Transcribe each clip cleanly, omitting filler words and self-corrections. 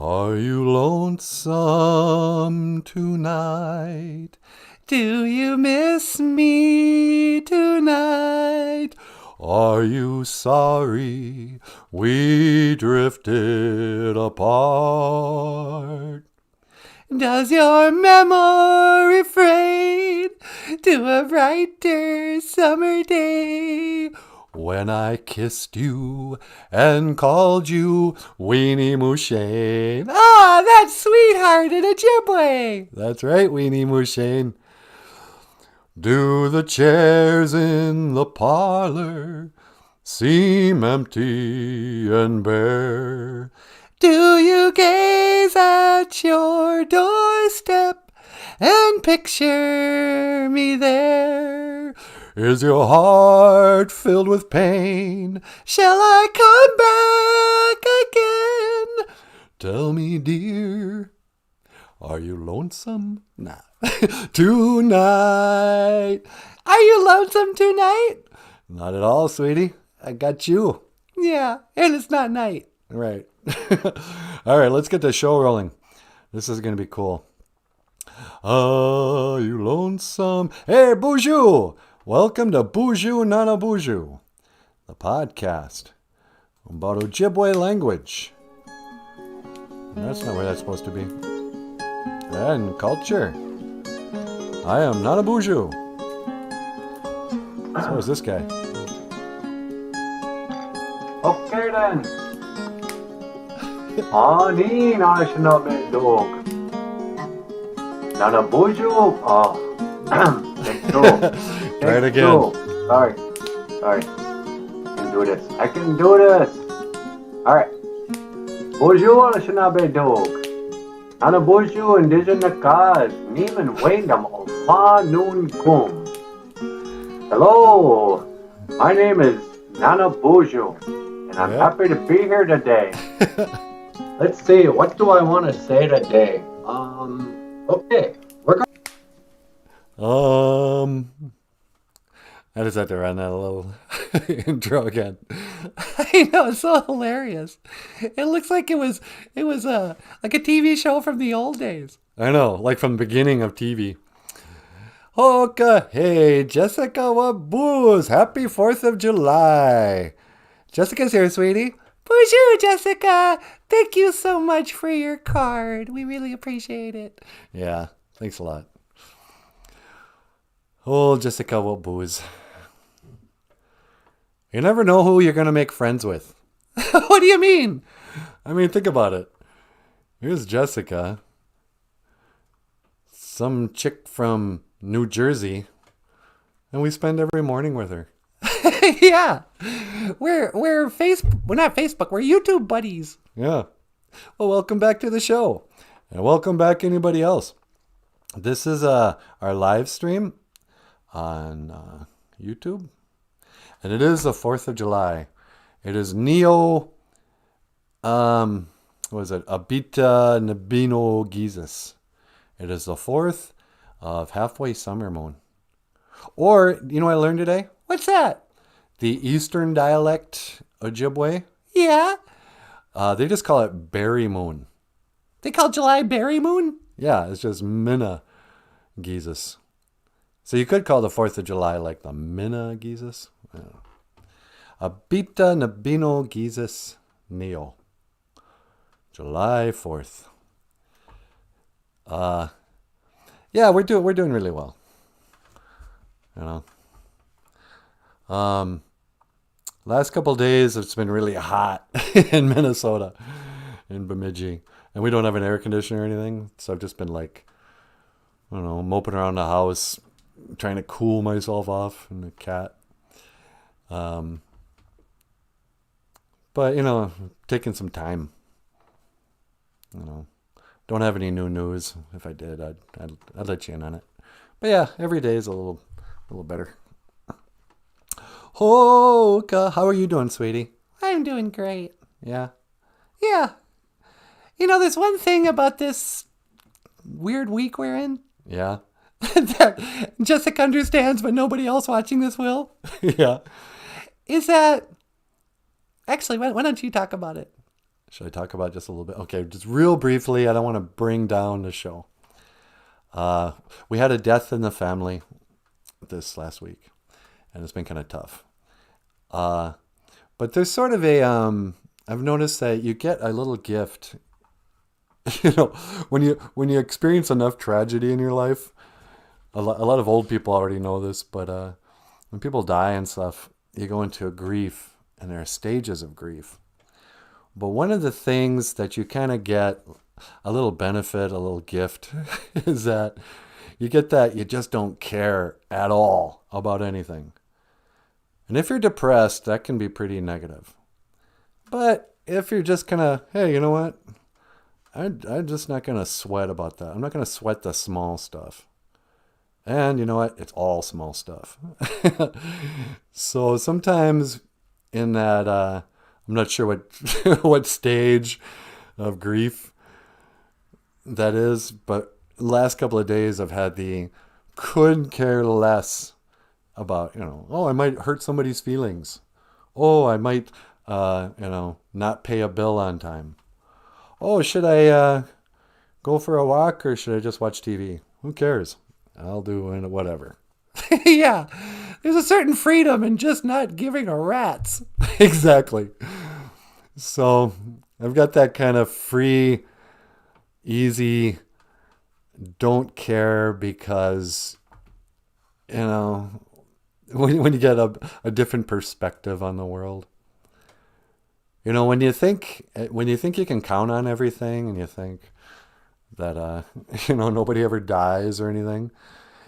Are you lonesome tonight? Do you miss me tonight? Are you sorry we drifted apart? Does your memory fade to a brighter summer day when I kissed you and called you Weenie Mushane? Ah, that's Sweetheart in Ojibwe. That's right, Weenie Mushane. Do the chairs in the parlor seem empty and bare? Do you gaze at your doorstep and picture me there? Is your heart filled with pain? Shall I come back again? Tell me, dear, are you lonesome? Nah. Tonight. Are you lonesome tonight? Not at all, sweetie. I got you. Yeah, and it's not night. Right. All right, let's get the show rolling. This is going to be cool. Are you lonesome? Hey, BOOZHOO! Welcome to BOOZHOO NANABOOZHOO, the podcast about Ojibwe language. That's not where that's supposed to be. And culture. I am NANABOOZHOO. So is this guy. Okay then. Ani national dog. NANABOOZHOO. Oh. Try it again. Sorry. I can do this. Alright. BOOZHOO national dog. NANABOOZHOO indigenous cause. Niman Wayndam Ma Noon Kum. Hello. My name is NANABOOZHOO. And I'm happy to be here today. Let's see, what do I want to say today? Okay, we're going. I just have to run that little intro again. I know, it's so hilarious. It looks like it was like a TV show from the old days. I know, like from the beginning of TV. Hoka, hey, Jessica, what booze? Happy 4th of July. Jessica's here, sweetie. BOOZHOO, Jessica. Thank you so much for your card. We really appreciate it. Yeah, thanks a lot. Oh, Jessica, what booze? You never know who you're going to make friends with. What do you mean? I mean, think about it. Here's Jessica. Some chick from New Jersey. And we spend every morning with her. Yeah. We're not Facebook, we're YouTube buddies. Yeah. Well, welcome back to the show. And welcome back anybody else. This is our live stream on YouTube. And it is the 4th of July. It is Neo Abita Nabino Gizis. It is the 4th of halfway summer moon. Or, you know what I learned today? What's that? The Eastern dialect Ojibwe. Yeah. They just call it berry moon. They call July berry moon? Yeah, it's just Mina Gizis. So you could call the 4th of July like the Mina Gizis. Abita Nabino Gizis Neo. July 4th. Yeah, we're doing really well. You know. Last couple of days it's been really hot in Minnesota, in Bemidji, and we don't have an air conditioner or anything, so I've just been like, I don't know, moping around the house, trying to cool myself off, and the cat. But you know, taking some time. You know, don't have any new news. If I did, I'd let you in on it. But yeah, every day is a little better. Hoka, how are you doing, sweetie? I'm doing great. Yeah. Yeah. You know, there's one thing about this weird week we're in. Yeah. That Jessica understands, but nobody else watching this will. Yeah. Is that... Actually, why don't you talk about it? Should I talk about just a little bit? Okay, just real briefly. I don't want to bring down the show. We had a death in the family this last week, and it's been kind of tough. But there's sort of a, I've noticed that you get a little gift. You know, when you experience enough tragedy in your life, a lot of old people already know this, but when people die and stuff, you go into a grief, and there are stages of grief. But one of the things that you kind of get, a little benefit, a little gift, is that you get that you just don't care at all about anything. And if you're depressed, that can be pretty negative. But if you're just kind of, hey, you know what? I'm just not going to sweat about that. I'm not going to sweat the small stuff. And you know what? It's all small stuff. So sometimes in that, I'm not sure what what stage of grief that is, but the last couple of days I've had the couldn't care less about, oh, I might hurt somebody's feelings. Oh, I might, not pay a bill on time. Oh, should I go for a walk or should I just watch TV? Who cares? I'll do whatever. Yeah, there's a certain freedom in just not giving a rat's. Exactly. So I've got that kind of free, easy, don't care because, when you get a different perspective on the world. When you think you can count on everything and you think that, nobody ever dies or anything,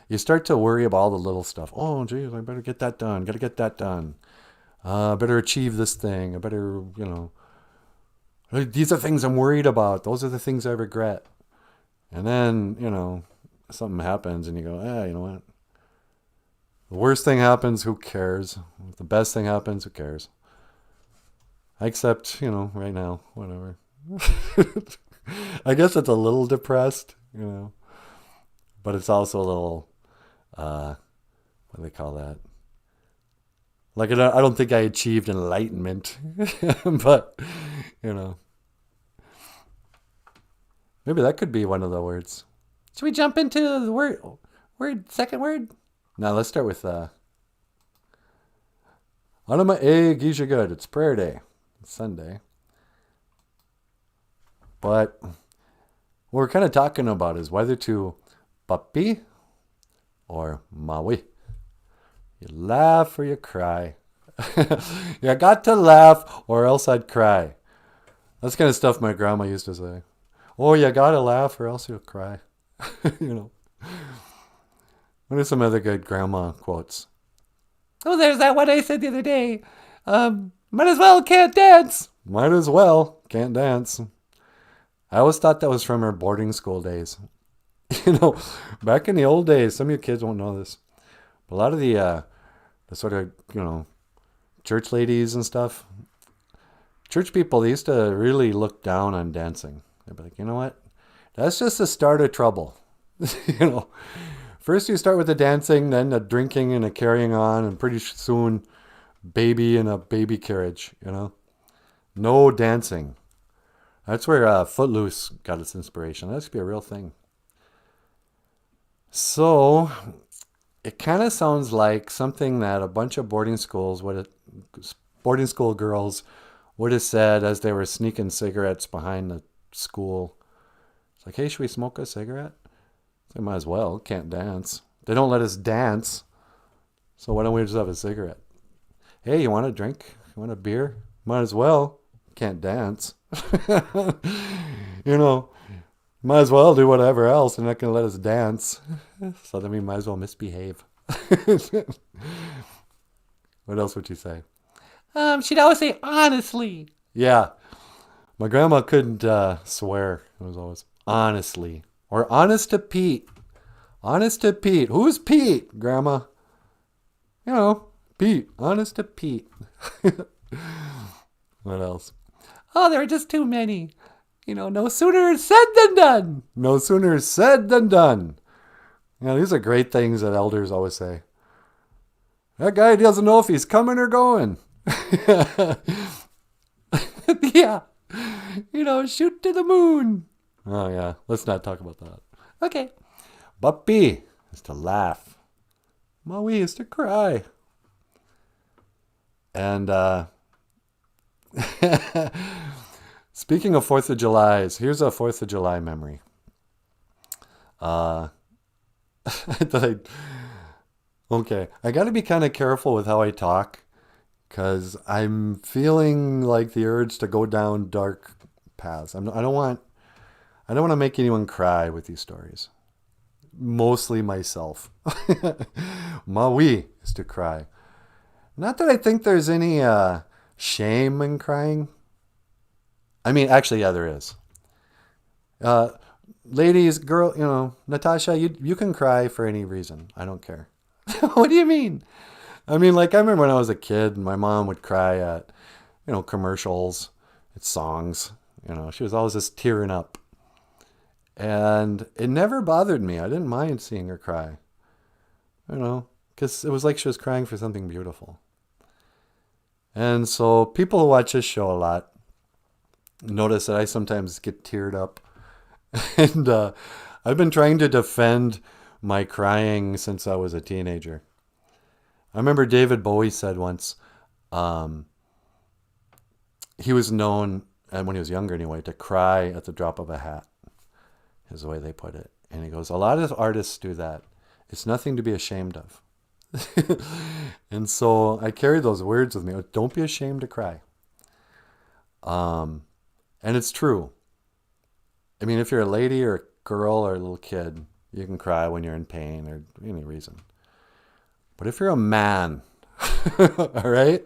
you start to worry about all the little stuff. Oh, geez, I better get that done. Got to get that done. I better achieve this thing. I better, these are things I'm worried about. Those are the things I regret. And then, something happens and you go, you know what? The worst thing happens, who cares? If the best thing happens, who cares? Except, right now, whatever. I guess it's a little depressed, but it's also a little, what do they call that? Like, I don't think I achieved enlightenment, but, maybe that could be one of the words. Should we jump into the second word? No, let's start with, Anima e Gisha good. It's prayer day. It's Sunday. But what we're kind of talking about is whether to papi or maui. You laugh or you cry. You got to laugh or else I'd cry. That's kind of stuff my grandma used to say. Oh, you got to laugh or else you'll cry. What are some other good grandma quotes? Oh, there's that one I said the other day. Might as well can't dance. Might as well can't dance. I always thought that was from her boarding school days. Back in the old days, some of you kids won't know this, but a lot of the sort of, church ladies and stuff, church people, they used to really look down on dancing. They'd be like, you know what? That's just the start of trouble. First you start with the dancing, then the drinking and the carrying on, and pretty soon baby in a baby carriage, No dancing. That's where Footloose got its inspiration. That should be a real thing. So it kind of sounds like something that a bunch of boarding school girls would have said as they were sneaking cigarettes behind the school. It's like, hey, should we smoke a cigarette? They might as well. Can't dance. They don't let us dance. So why don't we just have a cigarette? Hey, you want a drink? You want a beer? Might as well. Can't dance. Might as well do whatever else. They're not going to let us dance. So then we might as well misbehave. What else would you say? She'd always say, honestly. Yeah. My grandma couldn't swear. It was always, honestly. Or honest to Pete. Honest to Pete. Who's Pete, Grandma? Pete. Honest to Pete. What else? Oh, there are just too many. No sooner said than done. No sooner said than done. These are great things that elders always say. That guy doesn't know if he's coming or going. Yeah. shoot to the moon. Oh, yeah. Let's not talk about that. Okay. But B is to laugh. Maui is to cry. And speaking of 4th of July's, here's a 4th of July memory. Okay, I got to be kind of careful with how I talk because I'm feeling like the urge to go down dark paths. I don't want to make anyone cry with these stories. Mostly myself. Maui is to cry. Not that I think there's any shame in crying. I mean, actually, yeah, there is. Ladies, girl, Natasha, you can cry for any reason. I don't care. What do you mean? I mean, like, I remember when I was a kid, my mom would cry at, commercials, at songs. She was always just tearing up. And it never bothered me. I didn't mind seeing her cry. Because it was like she was crying for something beautiful. And so people who watch this show a lot notice that I sometimes get teared up. And I've been trying to defend my crying since I was a teenager. I remember David Bowie said once, he was known, and when he was younger anyway, to cry at the drop of a hat, is the way they put it. And he goes, a lot of artists do that. It's nothing to be ashamed of. And so I carry those words with me. Don't be ashamed to cry. And it's true. I mean, if you're a lady or a girl or a little kid, you can cry when you're in pain or any reason. But if you're a man, all right,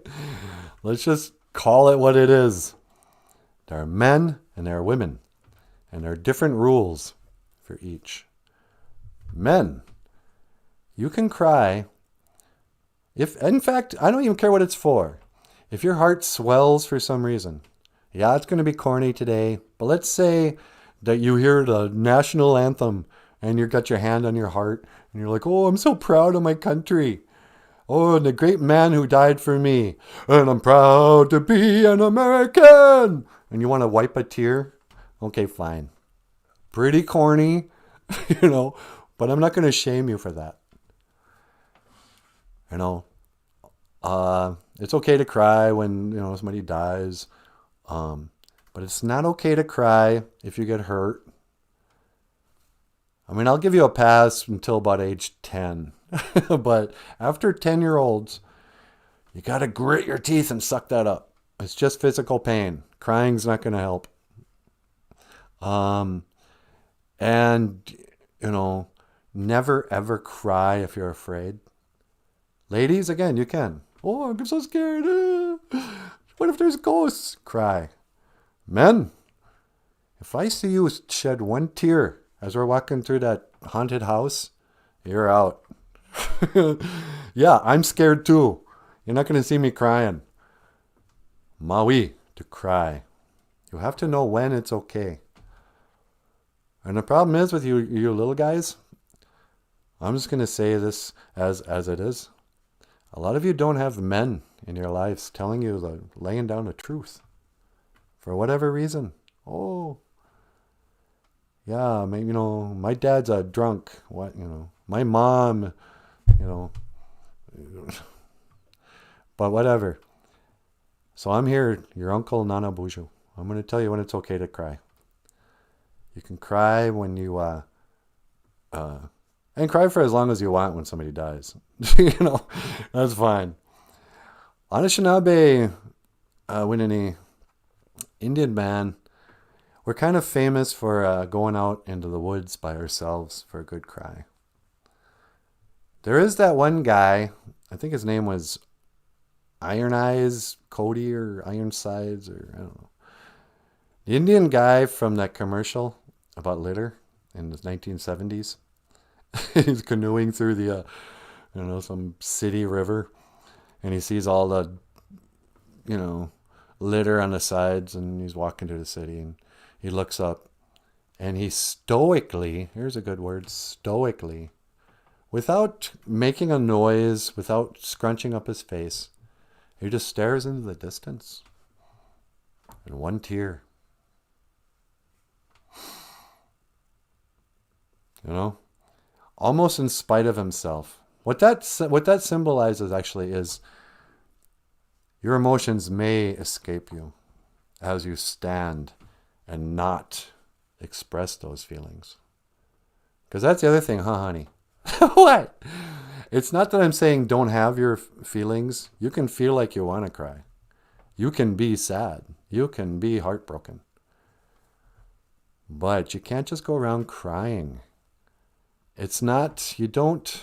let's just call it what it is. There are men and there are women, and there are different rules for each. Men, you can cry in fact, I don't even care what it's for. If your heart swells for some reason, yeah, it's going to be corny today, but let's say that you hear the national anthem and you got your hand on your heart and you're like, oh, I'm so proud of my country. Oh, and the great man who died for me. And I'm proud to be an American. And you want to wipe a tear? Okay, fine. Pretty corny, but I'm not going to shame you for that. It's okay to cry when, somebody dies. But it's not okay to cry if you get hurt. I mean, I'll give you a pass until about age 10. But after 10-year-olds, you got to grit your teeth and suck that up. It's just physical pain. Crying's not going to help. And, never ever cry if you're afraid. Ladies, again, you can. Oh, I'm so scared. What if there's ghosts? Cry. Men, if I see you shed one tear as we're walking through that haunted house, you're out. Yeah, I'm scared too. You're not going to see me crying. Maui, to cry. You have to know when it's okay. And the problem is with you little guys, I'm just going to say this as it is. A lot of you don't have men in your lives telling you, laying down the truth. For whatever reason. Oh, yeah, maybe, my dad's a drunk. What, my mom, but whatever. So I'm here, your Uncle NANABOOZHOO. I'm going to tell you when it's okay to cry. You can cry when you, and cry for as long as you want when somebody dies. That's fine. Anishinaabe, Winini, Indian man, we're kind of famous for going out into the woods by ourselves for a good cry. There is that one guy, I think his name was Iron Eyes Cody or Ironsides, or I don't know. The Indian guy from that commercial about litter in the 1970s. He's canoeing through the, some city river, and he sees all the, litter on the sides, and he's walking to the city, and he looks up, and he stoically, here's a good word, stoically, without making a noise, without scrunching up his face, he just stares into the distance, and one tear You know, almost in spite of himself. What that symbolizes actually is your emotions may escape you as you stand and not express those feelings. Because that's the other thing, huh, honey? What? It's not that I'm saying don't have your feelings. You can feel like you want to cry. You can be sad. You can be heartbroken. But you can't just go around crying. It's not, you don't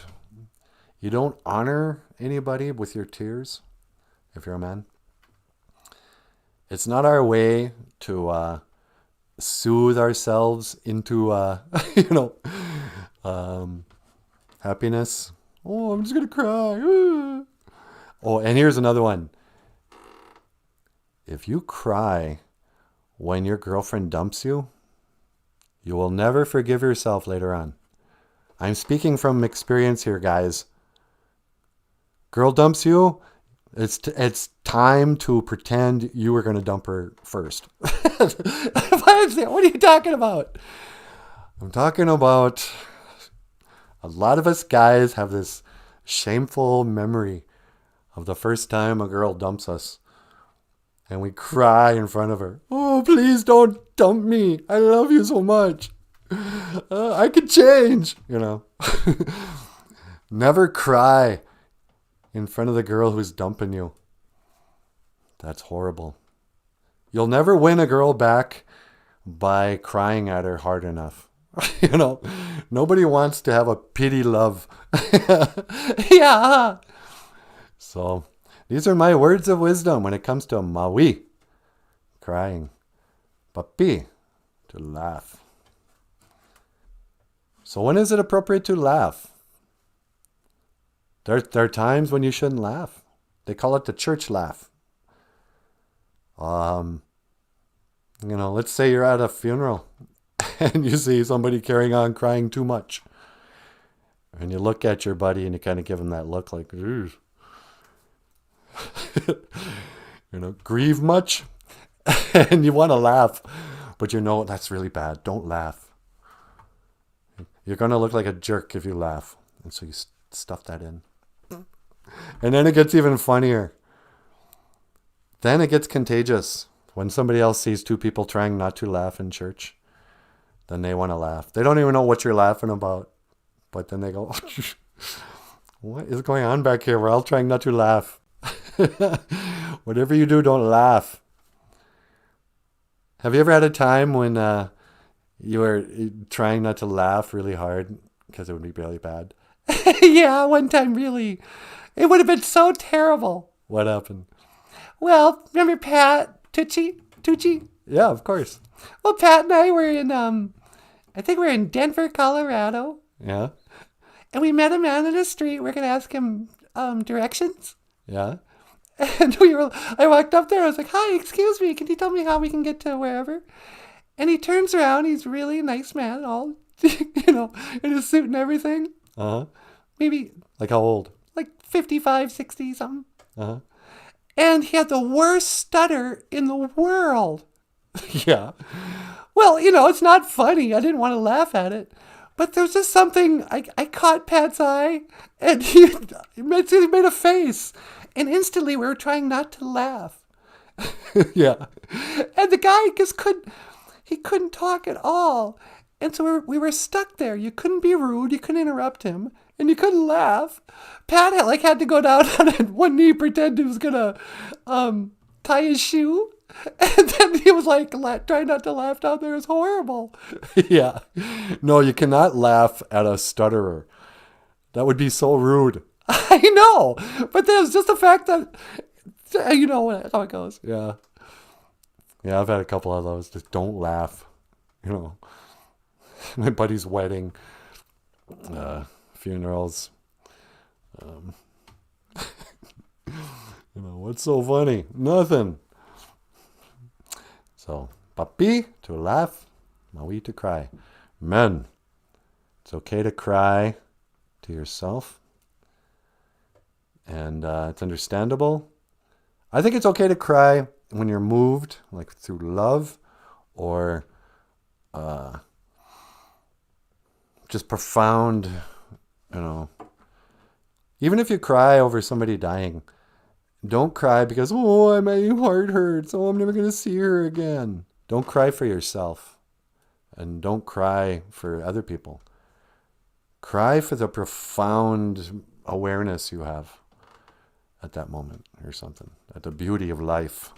honor anybody with your tears if you're a man. It's not our way to soothe ourselves into, happiness. Oh, I'm just going to cry. Oh, and here's another one. If you cry when your girlfriend dumps you, you will never forgive yourself later on. I'm speaking from experience here, guys. Girl dumps you, it's time to pretend you were going to dump her first. What are you talking about? I'm talking about a lot of us guys have this shameful memory of the first time a girl dumps us. And we cry in front of her. Oh, please don't dump me. I love you so much. I could change, Never cry in front of the girl who's dumping you. That's horrible. You'll never win a girl back by crying at her hard enough. Nobody wants to have a pity love. Yeah. So these are my words of wisdom when it comes to maui, crying, papi, to laugh. So when is it appropriate to laugh? There are times when you shouldn't laugh. They call it the church laugh. Let's say you're at a funeral and you see somebody carrying on crying too much. And you look at your buddy and you kind of give him that look like, ooh. Grieve much? And you want to laugh, but that's really bad. Don't laugh. You're going to look like a jerk if you laugh. And so you stuff that in. And then it gets even funnier. Then it gets contagious. When somebody else sees two people trying not to laugh in church, then they want to laugh. They don't even know what you're laughing about. But then they go, what is going on back here? We're all trying not to laugh. Whatever you do, don't laugh. Have you ever had a time when you were trying not to laugh really hard because it would be really bad? Yeah, one time really. It would have been so terrible. What happened? Well, remember Pat Tucci? Yeah, of course. Well, Pat and I were in, I think we were in Denver, Colorado. Yeah. And we met a man in the street. We're going to ask him directions. Yeah. And I walked up there. I was like, hi, excuse me. Can you tell me how we can get to wherever? And he turns around. He's really a nice man, all, in his suit and everything. Uh-huh. Maybe. Like how old? Like 55, 60, something. Uh-huh. And he had the worst stutter in the world. Yeah. Well, it's not funny. I didn't want to laugh at it. But there was just something, I caught Pat's eye, and he made a face. And instantly we were trying not to laugh. Yeah. And the guy just couldn't talk at all. And so we were stuck there. You couldn't be rude. You couldn't interrupt him. And you couldn't laugh. Pat had to go down on one knee, pretend he was going to tie his shoe. And then he was like trying not to laugh down there. It was horrible. Yeah. No, you cannot laugh at a stutterer. That would be so rude. I know. But there's just the fact that, you know how it goes. Yeah. Yeah, I've had a couple of those. Just don't laugh. My buddy's wedding, funerals. What's so funny? Nothing. So, papi, to laugh, maui, to cry. Men, it's okay to cry to yourself. And it's understandable. I think it's okay to cry when you're moved, like through love or just profound, even if you cry over somebody dying, don't cry because, oh, my heart hurts. Oh, I'm never going to see her again. Don't cry for yourself. And don't cry for other people. Cry for the profound awareness you have at that moment or something. At the beauty of life.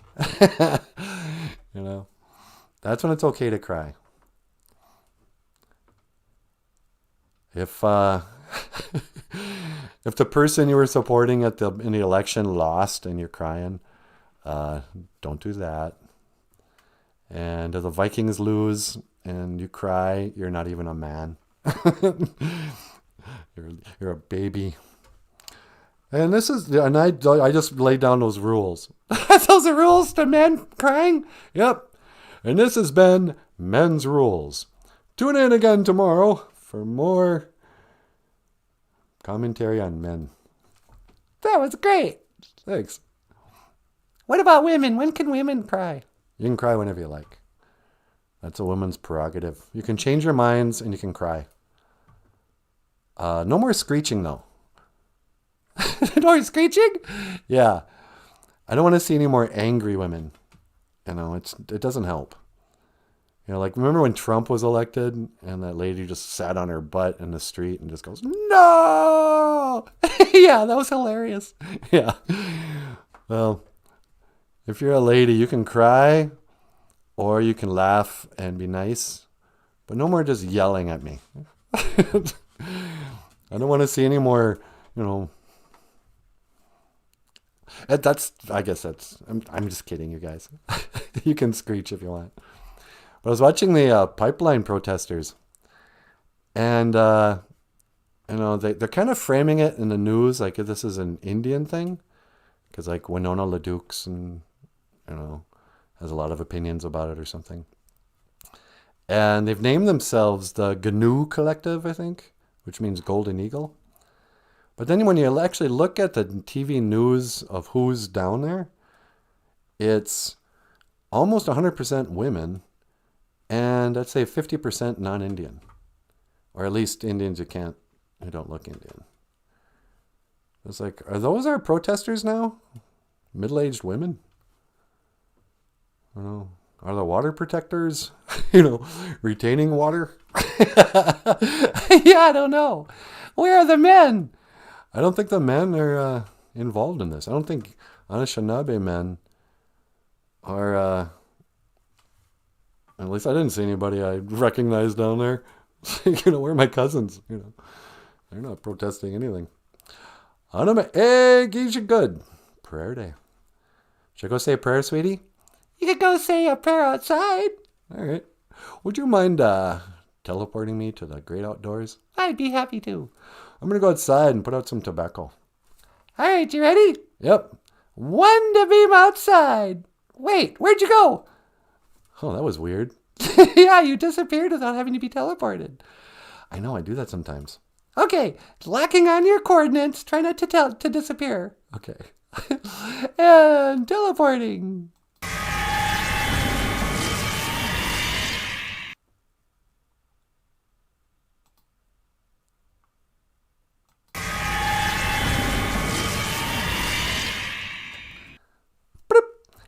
That's when it's okay to cry. If if the person you were supporting in the election lost and you're crying, don't do that. And if the Vikings lose and you cry, you're not even a man. you're a baby. And I just laid down those rules. Those are rules to men crying? Yep. And this has been Men's Rules. Tune in again tomorrow for more commentary on men. That was great. Thanks. What about women? When can women cry? You can cry whenever you like. That's a woman's prerogative. You can change your minds and you can cry. No more screeching, though. No more screeching? Yeah. I don't want to see any more angry women. It doesn't help. Remember when Trump was elected and that lady just sat on her butt in the street and just goes, no! Yeah, that was hilarious. Yeah. Well, if you're a lady, you can cry or you can laugh and be nice, but no more just yelling at me. I don't want to see any more, I guess I'm just kidding, you guys. You can screech if you want. But I was watching the pipeline protesters, and they're kind of framing it in the news like this is an Indian thing, because like Winona LaDukes and has a lot of opinions about it or something. And they've named themselves the GNU Collective, I think, which means Golden Eagle. But then when you actually look at the TV news of who's down there, it's almost 100% women, and I'd say 50% non-Indian. Or at least Indians who don't look Indian. It's like, are those our protesters now? Middle-aged women? I don't know. Are the water protectors, retaining water? Yeah, I don't know. Where are the men? I don't think the men are involved in this. I don't think Anishinaabe men are, at least I didn't see anybody I recognized down there. Where are my cousins? They're not protesting anything. Hey, you good. Prayer day. Should I go say a prayer, sweetie? You could go say a prayer outside. All right. Would you mind teleporting me to the great outdoors? I'd be happy to. I'm going to go outside and put out some tobacco. All right, you ready? Yep. 1 to beam outside. Wait, where'd you go? Oh, that was weird. Yeah, you disappeared without having to be teleported. I know, I do that sometimes. Okay, locking on your coordinates. Try not to disappear. Okay. And teleporting.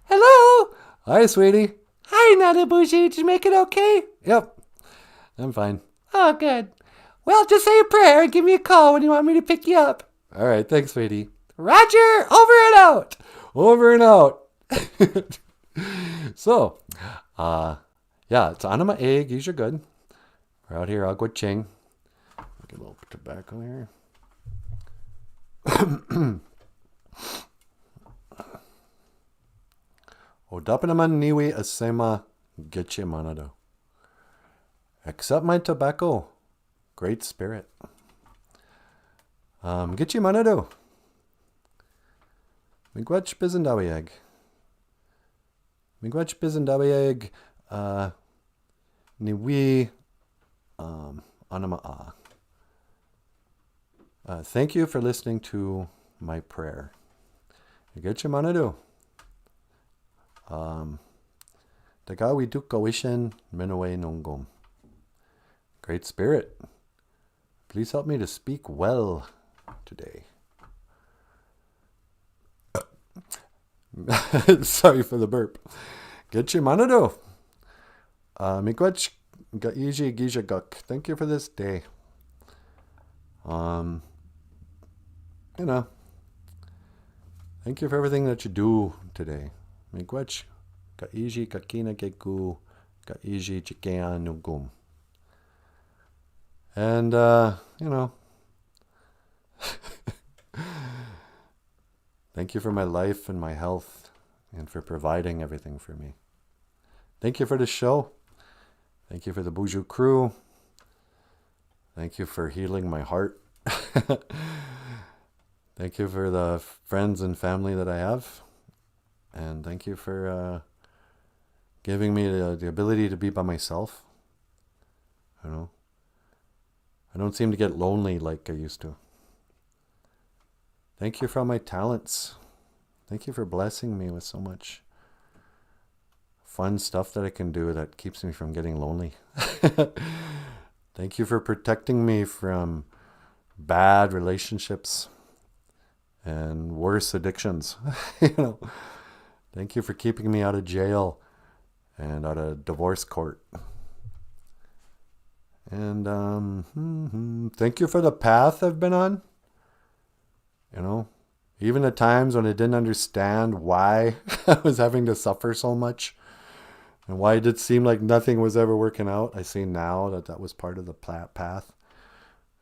Hello? Hi, sweetie. Hi, Nanaboozhoo. Did you make it okay? Yep. I'm fine. Oh, good. Well, just say a prayer and give me a call when you want me to pick you up. All right. Thanks, sweetie. Roger. Over and out. Over and out. So, yeah, it's Anima egg. Use your good. We're out here, Agua Ching. Get a little tobacco here. Odapinaman niwi asema getche manado. Accept my tobacco, great spirit. Getche manado. Miigwech bizendawiyeg. Miigwech bizendawiyeg niwi anama a. Thank you for listening to my prayer. Getche manado. Dagawi dukawishin menowe nongom. Great spirit. Please help me to speak well today. Sorry for the burp. Get your manado. Miigwech gaiji gija guk. Thank you for this day. You know, thank you for everything that you do today. Miigwech gaiji kakina geku gaiji chikean nugum. And, you know, thank you for my life and my health and for providing everything for me. Thank you for the show. Thank you for the BOOZHOO crew. Thank you for healing my heart. Thank you for the friends and family that I have. And thank you for giving me the ability to be by myself. You know, I don't seem to get lonely like I used to. Thank you for all my talents. Thank you for blessing me with so much fun stuff that I can do that keeps me from getting lonely. Thank you for protecting me from bad relationships and worse addictions. You know, thank you for keeping me out of jail and out of divorce court. And thank you for the path I've been on. You know, even at times when I didn't understand why I was having to suffer so much and why it did seem like nothing was ever working out, I see now that that was part of the path.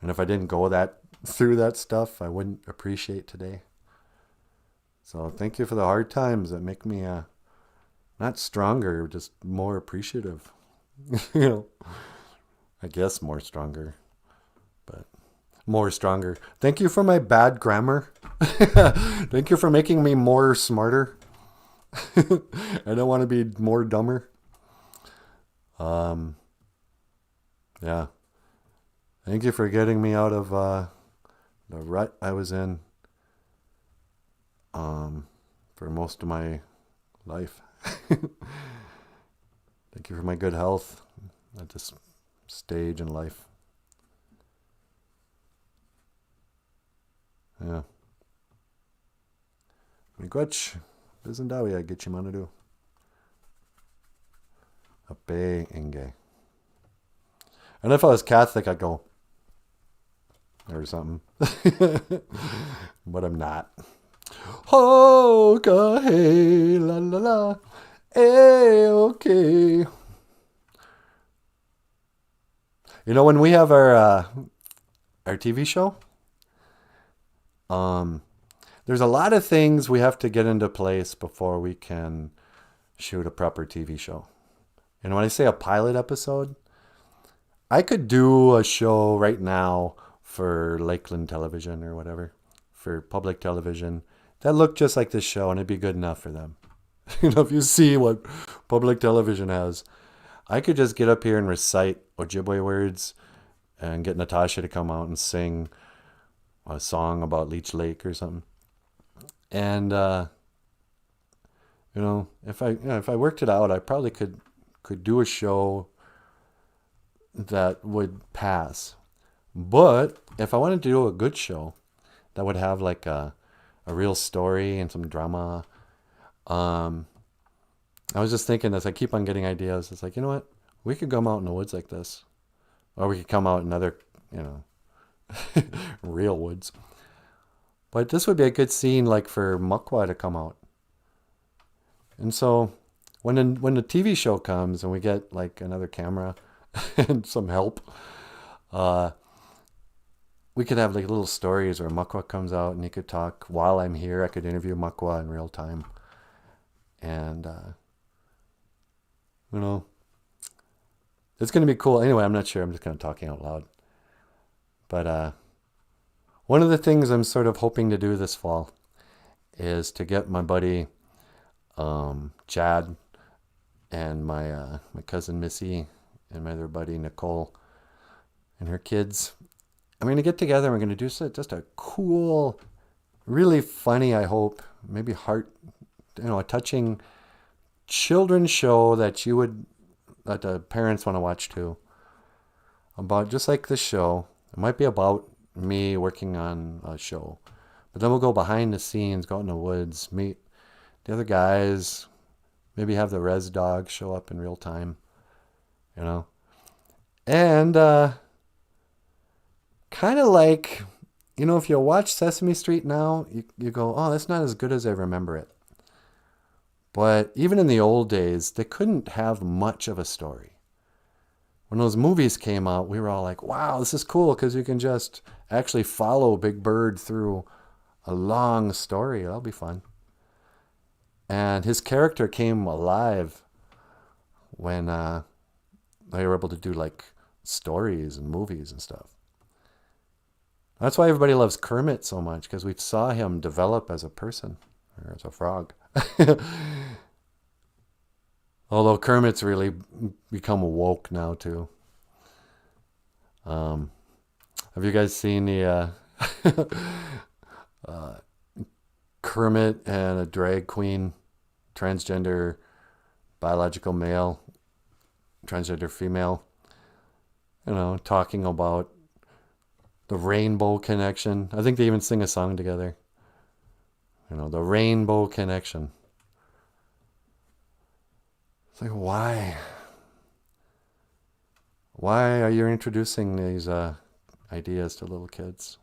And if I didn't go through that stuff, I wouldn't appreciate today. So thank you for the hard times that make me not stronger, just more appreciative. You know, I guess more stronger, but more stronger. Thank you for my bad grammar. Thank you for making me more smarter. I don't want to be more dumber. Yeah. Thank you for getting me out of the rut I was in for most of my life. Thank you for my good health at this stage in life. Yeah. Miigwech, bizindawi get you manadu. Ape inge. And if I was Catholic, I'd go or something. But I'm not. Ho ka hey la la la. Eh okay. You know, when we have our TV show, there's a lot of things we have to get into place before we can shoot a proper TV show. And when I say a pilot episode, I could do a show right now for Lakeland Television or whatever, for public television, that looked just like this show, and it'd be good enough for them. You know, if you see what public television has, I could just get up here and recite Ojibwe words and get Natasha to come out and sing a song about Leech Lake or something. And, you know, if I worked it out, I probably could do a show that would pass. But if I wanted to do a good show that would have like a real story and some drama, I was just thinking as I keep on getting ideas, it's like, you know what? We could come out in the woods like this. Or we could come out in other, you know, real woods. But this would be a good scene like for Mukwa to come out. And so when the TV show comes and we get like another camera and some help, we could have like little stories where Mukwa comes out and he could talk while I'm here. I could interview Mukwa in real time. And, you know, it's going to be cool. Anyway, I'm not sure. I'm just kind of talking out loud. But one of the things I'm sort of hoping to do this fall is to get my buddy Chad and my cousin Missy and my other buddy Nicole and her kids. I'm going to get together and we're going to do just a cool, really funny, I hope, maybe a touching children's show that the parents want to watch too. About just like this show, It might be about me working on a show. But then we'll go behind the scenes, go out in the woods, meet the other guys, maybe have the res dog show up in real time, you know. And kind of like, you know, if you watch Sesame Street now, you go, oh, that's not as good as I remember it. But even in the old days, they couldn't have much of a story. When those movies came out, we were all like, wow, this is cool because you can just actually follow Big Bird through a long story. That'll be fun. And his character came alive when they were able to do like stories and movies and stuff. That's why everybody loves Kermit so much, because we saw him develop as a person, or as a frog. Although Kermit's really become woke now too. Have you guys seen the Kermit and a drag queen, transgender, biological male, transgender female, you know, talking about the rainbow connection? I think they even sing a song together. You know, the rainbow connection. It's like, why? Why are you introducing these ideas to little kids?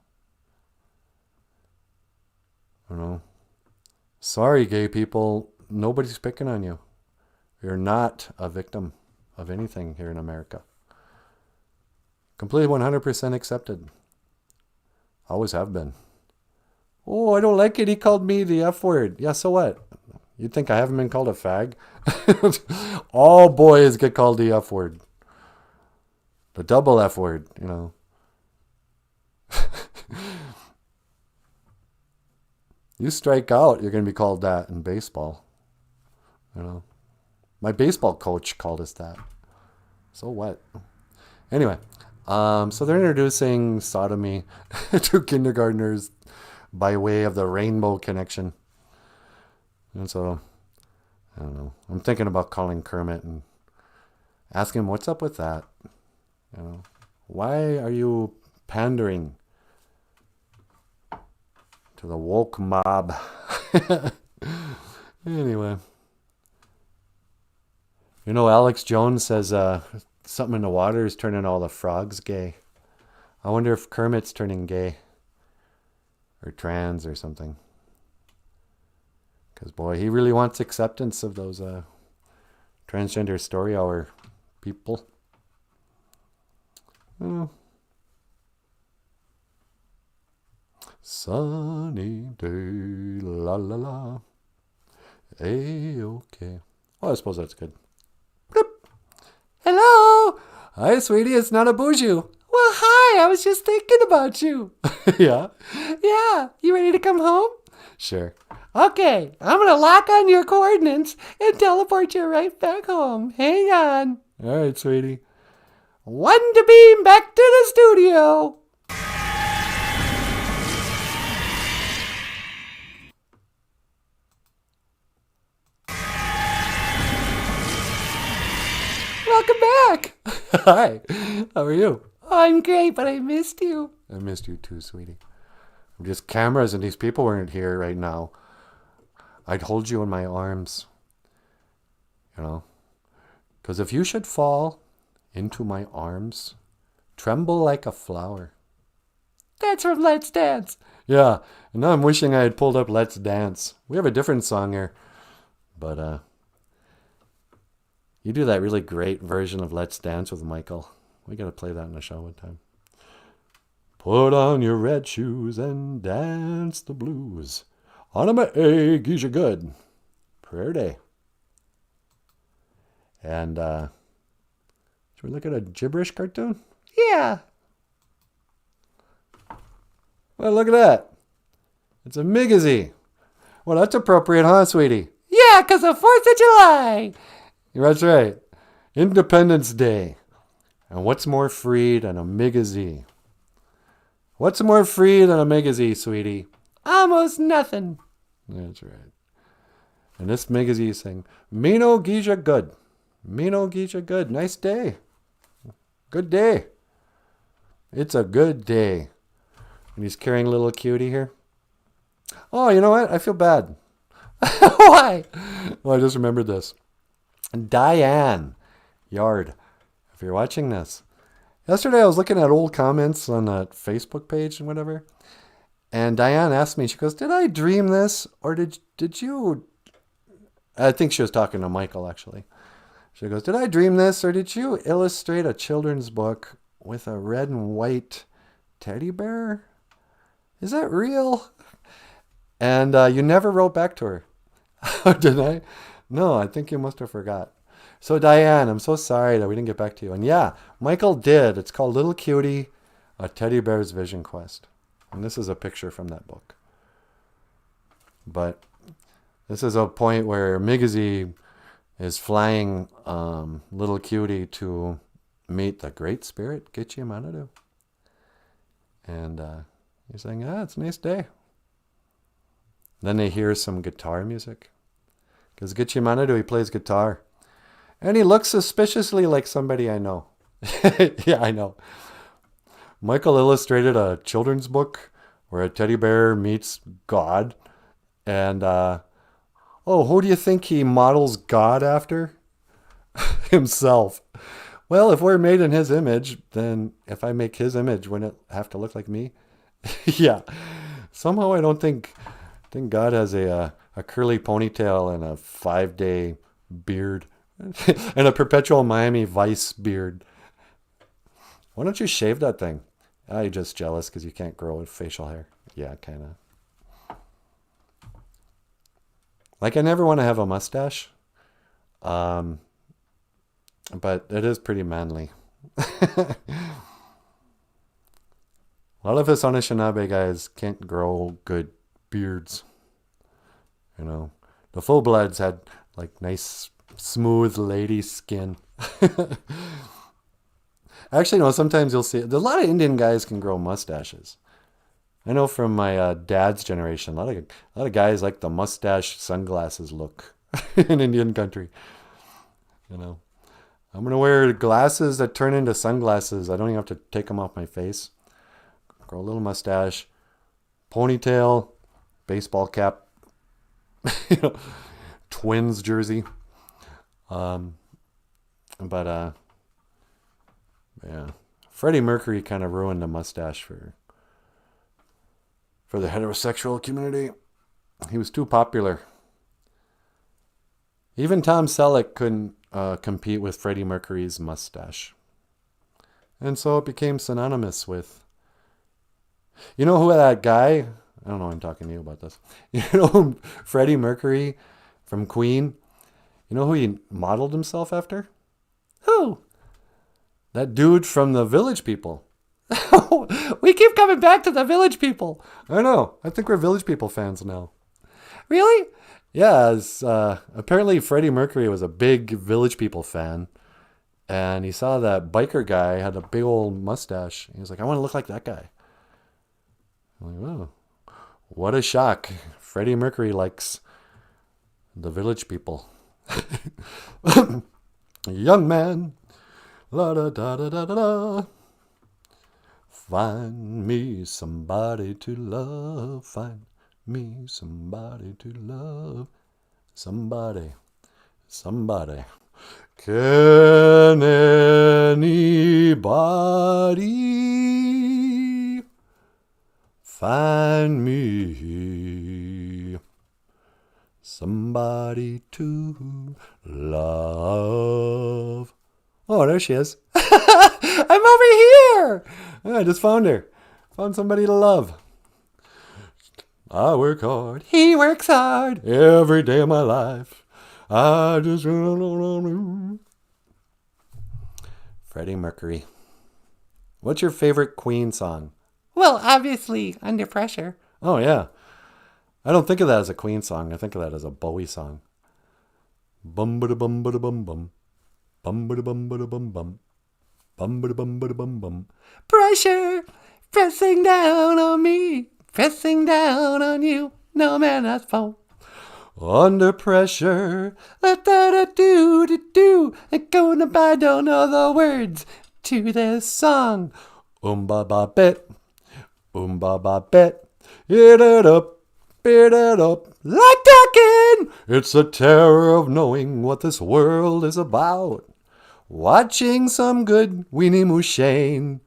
You know, sorry, gay people, nobody's picking on you. You're not a victim of anything here in America. Completely 100% accepted. Always have been. Oh, I don't like it. He called me the F word. Yeah, so what? You'd think I haven't been called a fag? All boys get called the F word. The double F word, you know. You strike out, you're going to be called that in baseball. You know. My baseball coach called us that. So what? Anyway, so they're introducing sodomy to kindergartners by way of the rainbow connection. And so, I don't know. I'm thinking about calling Kermit and asking him, what's up with that? You know, why are you pandering to the woke mob? Anyway. You know, Alex Jones says something in the water is turning all the frogs gay. I wonder if Kermit's turning gay. Or trans or something. Because, boy, he really wants acceptance of those transgender story hour people. Oh. Sunny day, la la la. A-okay. Oh, I suppose that's good. Bloop. Hello! Hi, sweetie, it's Nanaboozhoo. Well, hi, I was just thinking about you. Yeah? Yeah, you ready to come home? Sure. Okay, I'm going to lock on your coordinates and teleport you right back home. Hang on. All right, sweetie. One to beam back to the studio. Welcome back. Hi, how are you? I'm great, but I missed you. I missed you too, sweetie. If just cameras and these people weren't here right now, I'd hold you in my arms. You know? Because if you should fall into my arms, tremble like a flower. That's from Let's Dance. Yeah, and now I'm wishing I had pulled up Let's Dance. We have a different song here. But, you do that really great version of Let's Dance with Michael. We got to play that in the show one time. Put on your red shoes and dance the blues. On my egg, is you good. Prayer day. And, should we look at a gibberish cartoon? Yeah. Well, look at that. It's a Migazy. Well, that's appropriate, huh, sweetie? Yeah, 'cause of 4th of July. That's right. Independence Day. And what's more free than a Migazy? What's more free than a Migazy, sweetie? Almost nothing. That's right. And this Migazy is saying, Mino Geisha good. Mino Geisha good. Nice day. Good day. It's a good day. And he's carrying a little cutie here. Oh, you know what? I feel bad. Why? Well, I just remembered this. Diane Yard, if you're watching this. Yesterday I was looking at old comments on that Facebook page and whatever. And Diane asked me, she goes, did I dream this? Or did you... I think she was talking to Michael, actually. She goes, did I dream this? Or did you illustrate a children's book with a red and white teddy bear? Is that real? And you never wrote back to her. Did I? No, I think you must have forgot. So Diane, I'm so sorry that we didn't get back to you. And yeah, Michael did. It's called Little Cutie, A Teddy Bear's Vision Quest. And this is a picture from that book. But this is a point where Migazy is flying Little Cutie to meet the Great Spirit, Gitchimanadu. And he's saying, it's a nice day. Then they hear some guitar music. Because Gitchimanadu, he plays guitar. And he looks suspiciously like somebody I know. Yeah, I know. Michael illustrated a children's book where a teddy bear meets God. And, who do you think he models God after? Himself. Well, if we're made in his image, then if I make his image, wouldn't it have to look like me? Yeah. Somehow I don't think God has a curly ponytail and a 5-day beard. And a perpetual Miami Vice beard. Why don't you shave that thing? You're just jealous because you can't grow facial hair. Yeah, kind of. Like, I never want to have a mustache. But it is pretty manly. A lot of us Anishinaabe guys can't grow good beards. You know, the full bloods had like nice, smooth lady skin. Actually, no, sometimes you'll see, a lot of Indian guys can grow mustaches. I know from my dad's generation, a lot of guys like the mustache sunglasses look in Indian country. You know, I'm going to wear glasses that turn into sunglasses. I don't even have to take them off my face. Grow a little mustache, ponytail, baseball cap, you know, Twins jersey. Yeah, Freddie Mercury kind of ruined the mustache for the heterosexual community. He was too popular. Even Tom Selleck couldn't compete with Freddie Mercury's mustache. And so it became synonymous with... You know who that guy... I don't know, I'm talking to you about this. You know Freddie Mercury from Queen? You know who he modeled himself after? Who? That dude from the Village People. We keep coming back to the Village People. I know. I think we're Village People fans now. Really? Yeah. Apparently Freddie Mercury was a big Village People fan. And he saw that biker guy had a big old mustache. He was like, I want to look like that guy. I'm like, oh, what a shock. Freddie Mercury likes the Village People. Young man. La da da da da da da. Find me somebody to love. Find me somebody to love. Somebody. Can anybody find me somebody to love? Oh, there she is. I'm over here. I just found her. Found somebody to love. I work hard. He works hard. Every day of my life. I just... Freddie Mercury. What's your favorite Queen song? Well, obviously, Under Pressure. Oh, yeah. I don't think of that as a Queen song. I think of that as a Bowie song. Bum-ba-da-bum-ba-da-bum-bum. Bum-ba-da-bum-ba-da-bum-bum. Bum-ba-da-bum-ba-da-bum-bum. Pressure pressing down on me, pressing down on you. No man has found. Under pressure, la-da-da-do-do-do. I don't know the words to this song. Ba ba bit. Ba ba bit. Eat it up. Beat it up. Like talking. It's the terror of knowing what this world is about. Watching some good Weenie Moo Shane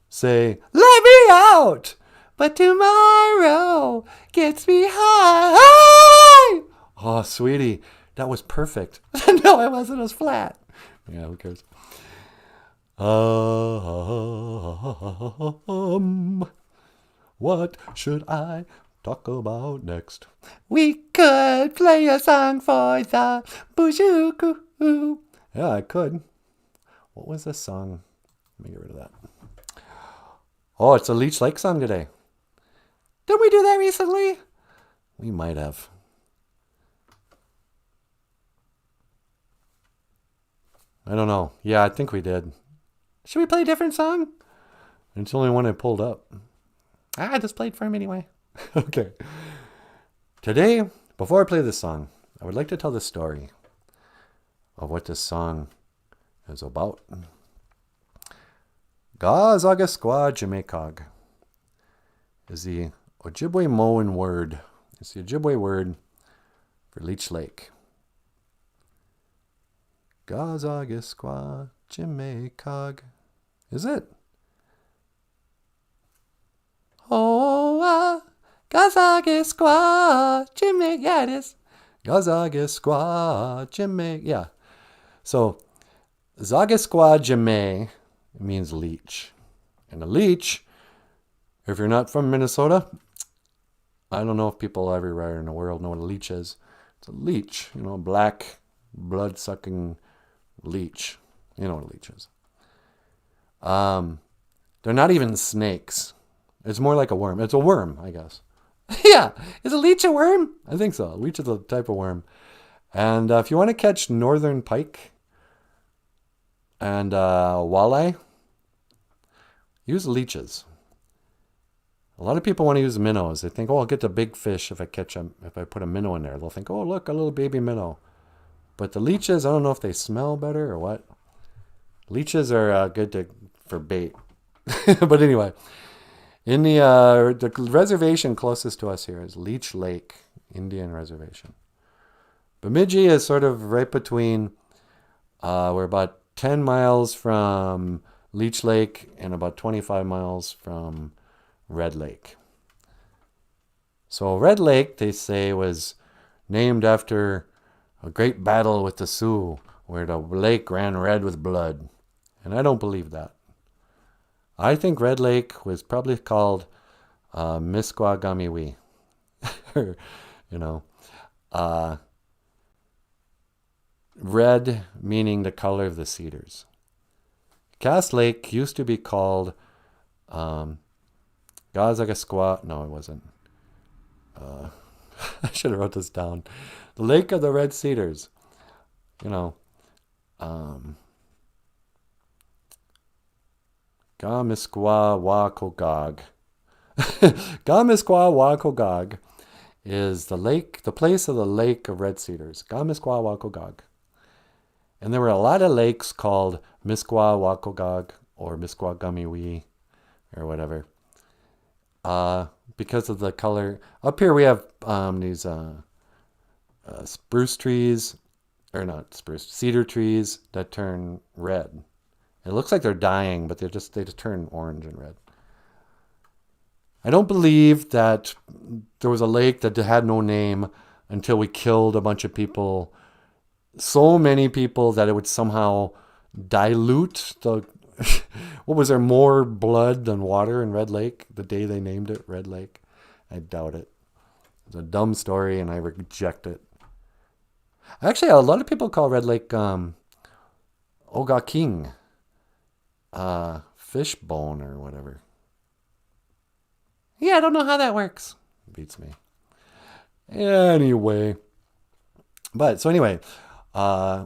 say, let me out. But tomorrow gets me high. Oh, sweetie, that was perfect. No, it wasn't. It was flat. Yeah, who cares? What should I talk about next? We could play a song for the BOOZHOO. Yeah, I could. What was this song? Let me get rid of that. Oh, it's a Leech Lake song today. Didn't we do that recently? We might have. I don't know. Yeah, I think we did. Should we play a different song? It's the only one I pulled up. I just played for him anyway. Okay. Today, before I play this song, I would like to tell the story of what this song is about. Gazagaskwa Jamaikog is the Ojibwe Moan word. It's the Ojibwe word for Leech Lake. Gazagaskwa Jamaikog. Is it? Oh, Gazagaskwa Jamaik. Yeah, it is. Gazagaskwa Jamaik. Yeah. So, Zagaskwa Jamaik means leech. And a leech, if you're not from Minnesota, I don't know if people everywhere in the world know what a leech is. It's a leech, a black, blood-sucking leech. You know what a leech is. They're not even snakes. It's more like a worm. It's a worm, I guess. Yeah. Is a leech a worm? I think so. A leech is a type of worm. And if you want to catch northern pike and walleye, use leeches. A lot of people want to use minnows. They think, oh, I'll get the big fish if I catch them. If I put a minnow in there, they'll think, oh, look, a little baby minnow. But the leeches, I don't know if they smell better or what. Leeches are good for bait. But anyway, in the reservation closest to us here is Leech Lake Indian Reservation. Bemidji is sort of right between, we're about 10 miles from Leech Lake and about 25 miles from Red Lake. So Red Lake, they say, was named after a great battle with the Sioux, where the lake ran red with blood. And I don't believe that. I think Red Lake was probably called Misquagamiwi. Red meaning the color of the cedars. Cass Lake used to be called Gazagaskwa. No, it wasn't. I should have wrote this down. The Lake of the Red Cedars. Gamiskwa Wakogog. Gamiskwa Wakogog is the lake, the place of the Lake of Red Cedars. Gamiskwa Wakogog. And there were a lot of lakes called Miskwa Wakogog or Misquagamiwi or whatever. Because of the color. Up here we have these spruce trees, or not spruce, cedar trees that turn red. It looks like they're dying, but they just turn orange and red. I don't believe that there was a lake that had no name until we killed a bunch of people. So many people that it would somehow dilute the... What was there, more blood than water in Red Lake the day they named it Red Lake? I doubt it. It's a dumb story and I reject it. Actually, a lot of people call Red Lake Oga King. Fishbone or whatever. Yeah, I don't know how that works. Beats me. Anyway. So anyway,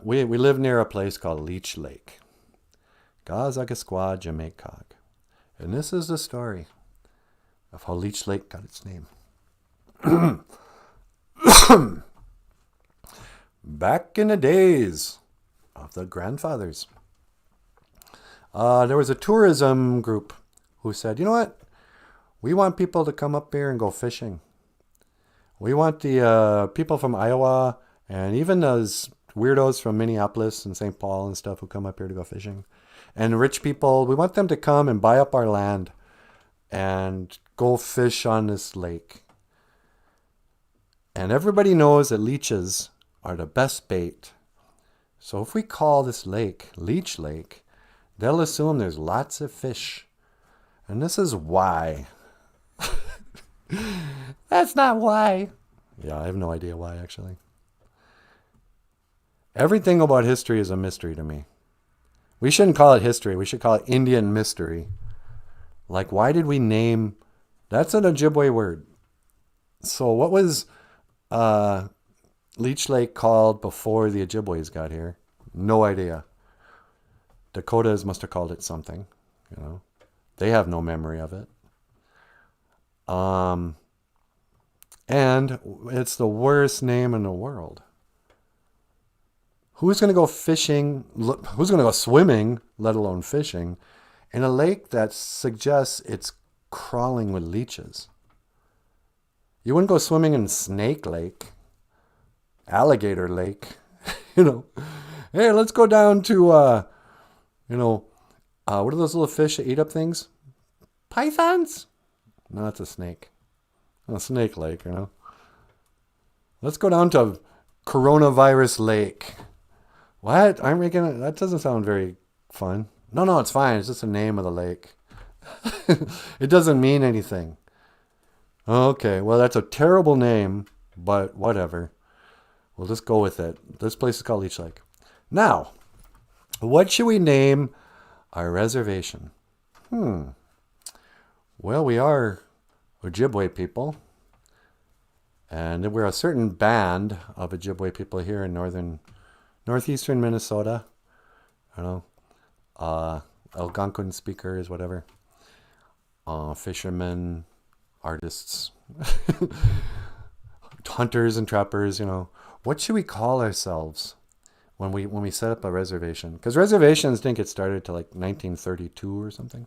we live near a place called Leech Lake. Gazagaskwa Jamaikog. And this is the story of how Leech Lake got its name. Back in the days of the grandfathers, there was a tourism group who said, you know what? We want people to come up here and go fishing. We want the people from Iowa and even those weirdos from Minneapolis and St. Paul and stuff who come up here to go fishing. And rich people, we want them to come and buy up our land and go fish on this lake. And everybody knows that leeches are the best bait. So if we call this lake Leech Lake, they'll assume there's lots of fish. And this is why. That's not why. Yeah, I have no idea why, actually. Everything about history is a mystery to me. We shouldn't call it history. We should call it Indian mystery. Like, why did we name... That's an Ojibwe word. So what was Leech Lake called before the Ojibways got here? No idea. Dakotas must have called it something. You know, they have no memory of it. And it's the worst name in the world. Who's going to go fishing? Who's going to go swimming, let alone fishing, in a lake that suggests it's crawling with leeches? You wouldn't go swimming in Snake Lake, Alligator Lake, you know. Hey, let's go down to, what are those little fish that eat up things? Pythons? No, that's a snake. A Snake Lake, you know. Let's go down to Coronavirus Lake. What? I'm making it. That doesn't sound very fun. No, it's fine. It's just the name of the lake. It doesn't mean anything. Okay, well, that's a terrible name, but whatever. We'll just go with it. This place is called Leech Lake. Now, what should we name our reservation? Well, we are Ojibwe people, and we're a certain band of Ojibwe people here in northeastern Minnesota. I don't know, Algonquin speakers, whatever, fishermen, artists, hunters and trappers. You know, what should we call ourselves when we set up a reservation? Because reservations didn't get started till like 1932 or something.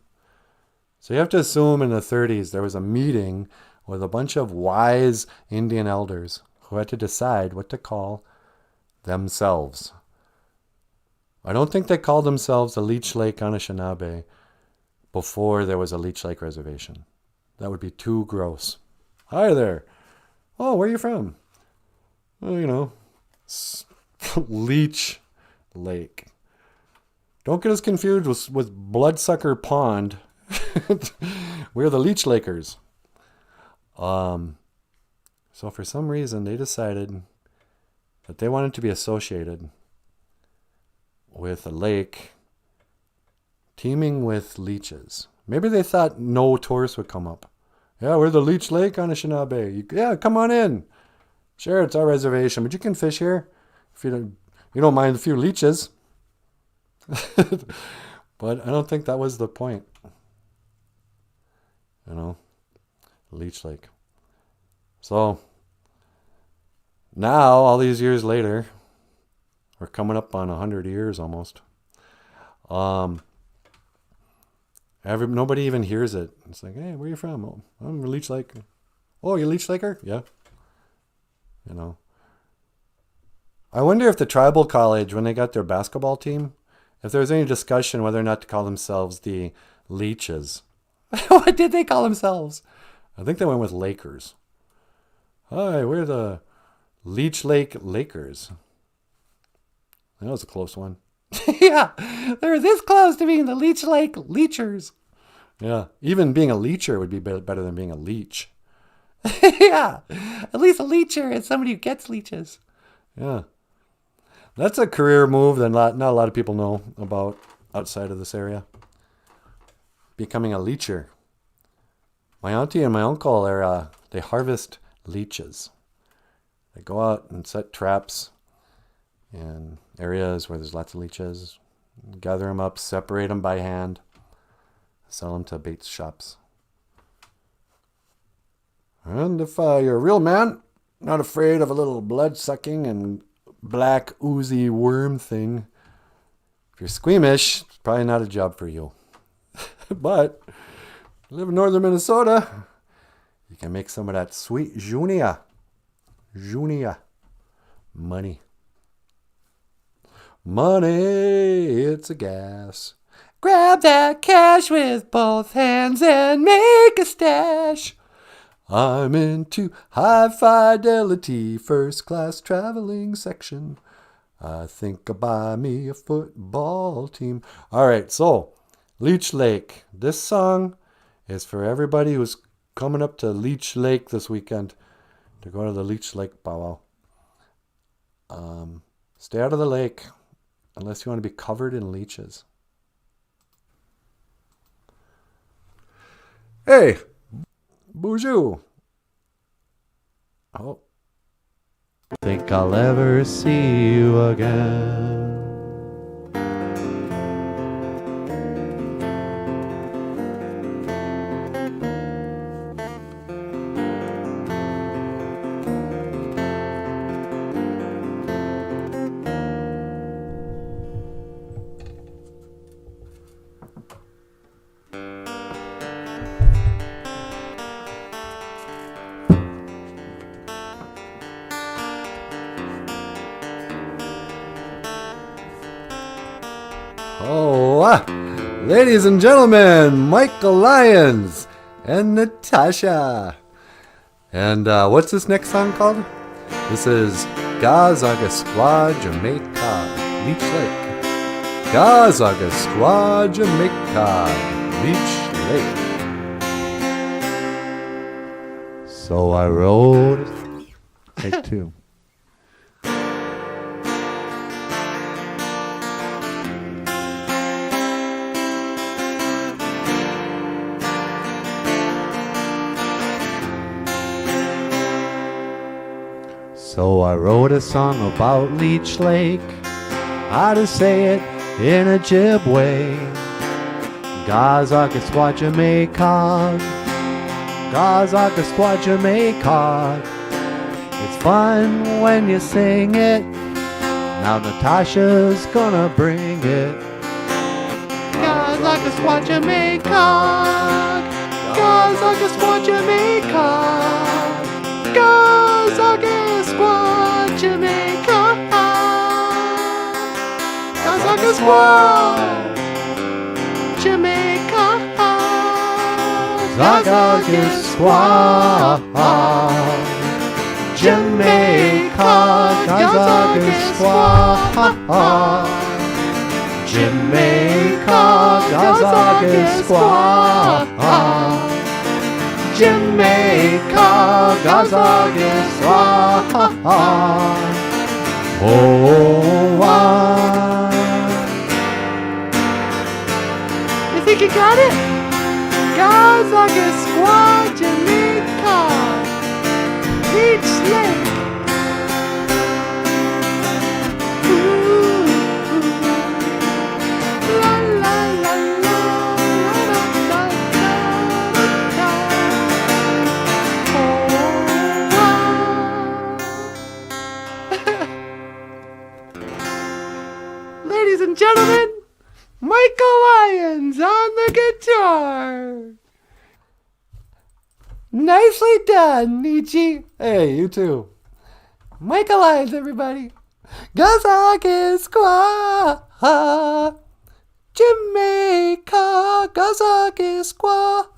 So you have to assume in the 30s there was a meeting with a bunch of wise Indian elders who had to decide what to call themselves. I don't think they called themselves the Leech Lake Anishinaabe before there was a Leech Lake reservation. That would be too gross. Hi there. Oh, where are you from? Well, you know, Leech Lake. Don't get us confused with Bloodsucker Pond. We're the Leech Lakers. So for some reason they decided that they wanted to be associated with a lake teeming with leeches. Maybe they thought no tourists would come up. Yeah, we're the Leech Lake Anishinaabe. Yeah, come on in. Sure, it's our reservation, but you can fish here if you don't mind a few leeches. But I don't think that was the point. You know, Leech Lake. So now, all these years later, we're coming up on 100 years almost. Nobody even hears it. It's like, hey, where are you from? Oh, I'm from Leech Lake. Oh, you Leech Laker? Yeah. You know. I wonder if the tribal college, when they got their basketball team, if there was any discussion whether or not to call themselves the Leeches. What did they call themselves? I think they went with Lakers. Hi, we're the Leech Lake Lakers. That was a close one. Yeah, they're this close to being the Leech Lake Leechers. Yeah, even being a leecher would be better than being a leech. Yeah, at least a leecher is somebody who gets leeches. Yeah, that's a career move that not a lot of people know about outside of this area. Becoming a leecher. My auntie and my uncle they harvest leeches. They go out and set traps in areas where there's lots of leeches, gather them up, separate them by hand, sell them to bait shops. And if you're a real man, not afraid of a little blood-sucking and black oozy worm thing, if you're squeamish, it's probably not a job for you. But live in northern Minnesota, you can make some of that sweet junia. Junia. Money. Money, it's a gas. Grab that cash with both hands and make a stash. I'm into high fidelity first class traveling section. I think I'll buy me a football team. All right, so Leech Lake. This song is for everybody who's coming up to Leech Lake this weekend to go to the Leech Lake powwow. Stay out of the lake unless you want to be covered in leeches. Hey, BOOZHOO. Oh. Think I'll ever see you again. Ladies and gentlemen, Michael Lyons and Natasha. And what's this next song called? This is Gazagasqua, Jamaica, Leech Lake. Gazagasqua, Jamaica, Leech Lake. So I wrote... Take two. So I wrote a song about Leech Lake, how to say it in a Ojibwe. Gazagasqua, Jamaica, Gazagasqua, Jamaica. It's fun when you sing it. Now Natasha's gonna bring it. Gazagasqua, Jamaica, Gazagasqua, Jamaica, Gazagasqua, Jamaica, Gazagasqua, Jamaica, Gazagasqua, Jamaica, Gazagasqua, Jamaica, Gazagasqua, Jamaica, Gazagasqua. Oh, you think you got it? Gazagasqua, Jamaica, Leech Lake. Ladies and gentlemen, Michael Lyons on the guitar. Nicely done, Nietzsche. Hey, you too. Michael Lyons, everybody. Gazagasqua, Jamaica, Gazagasqua.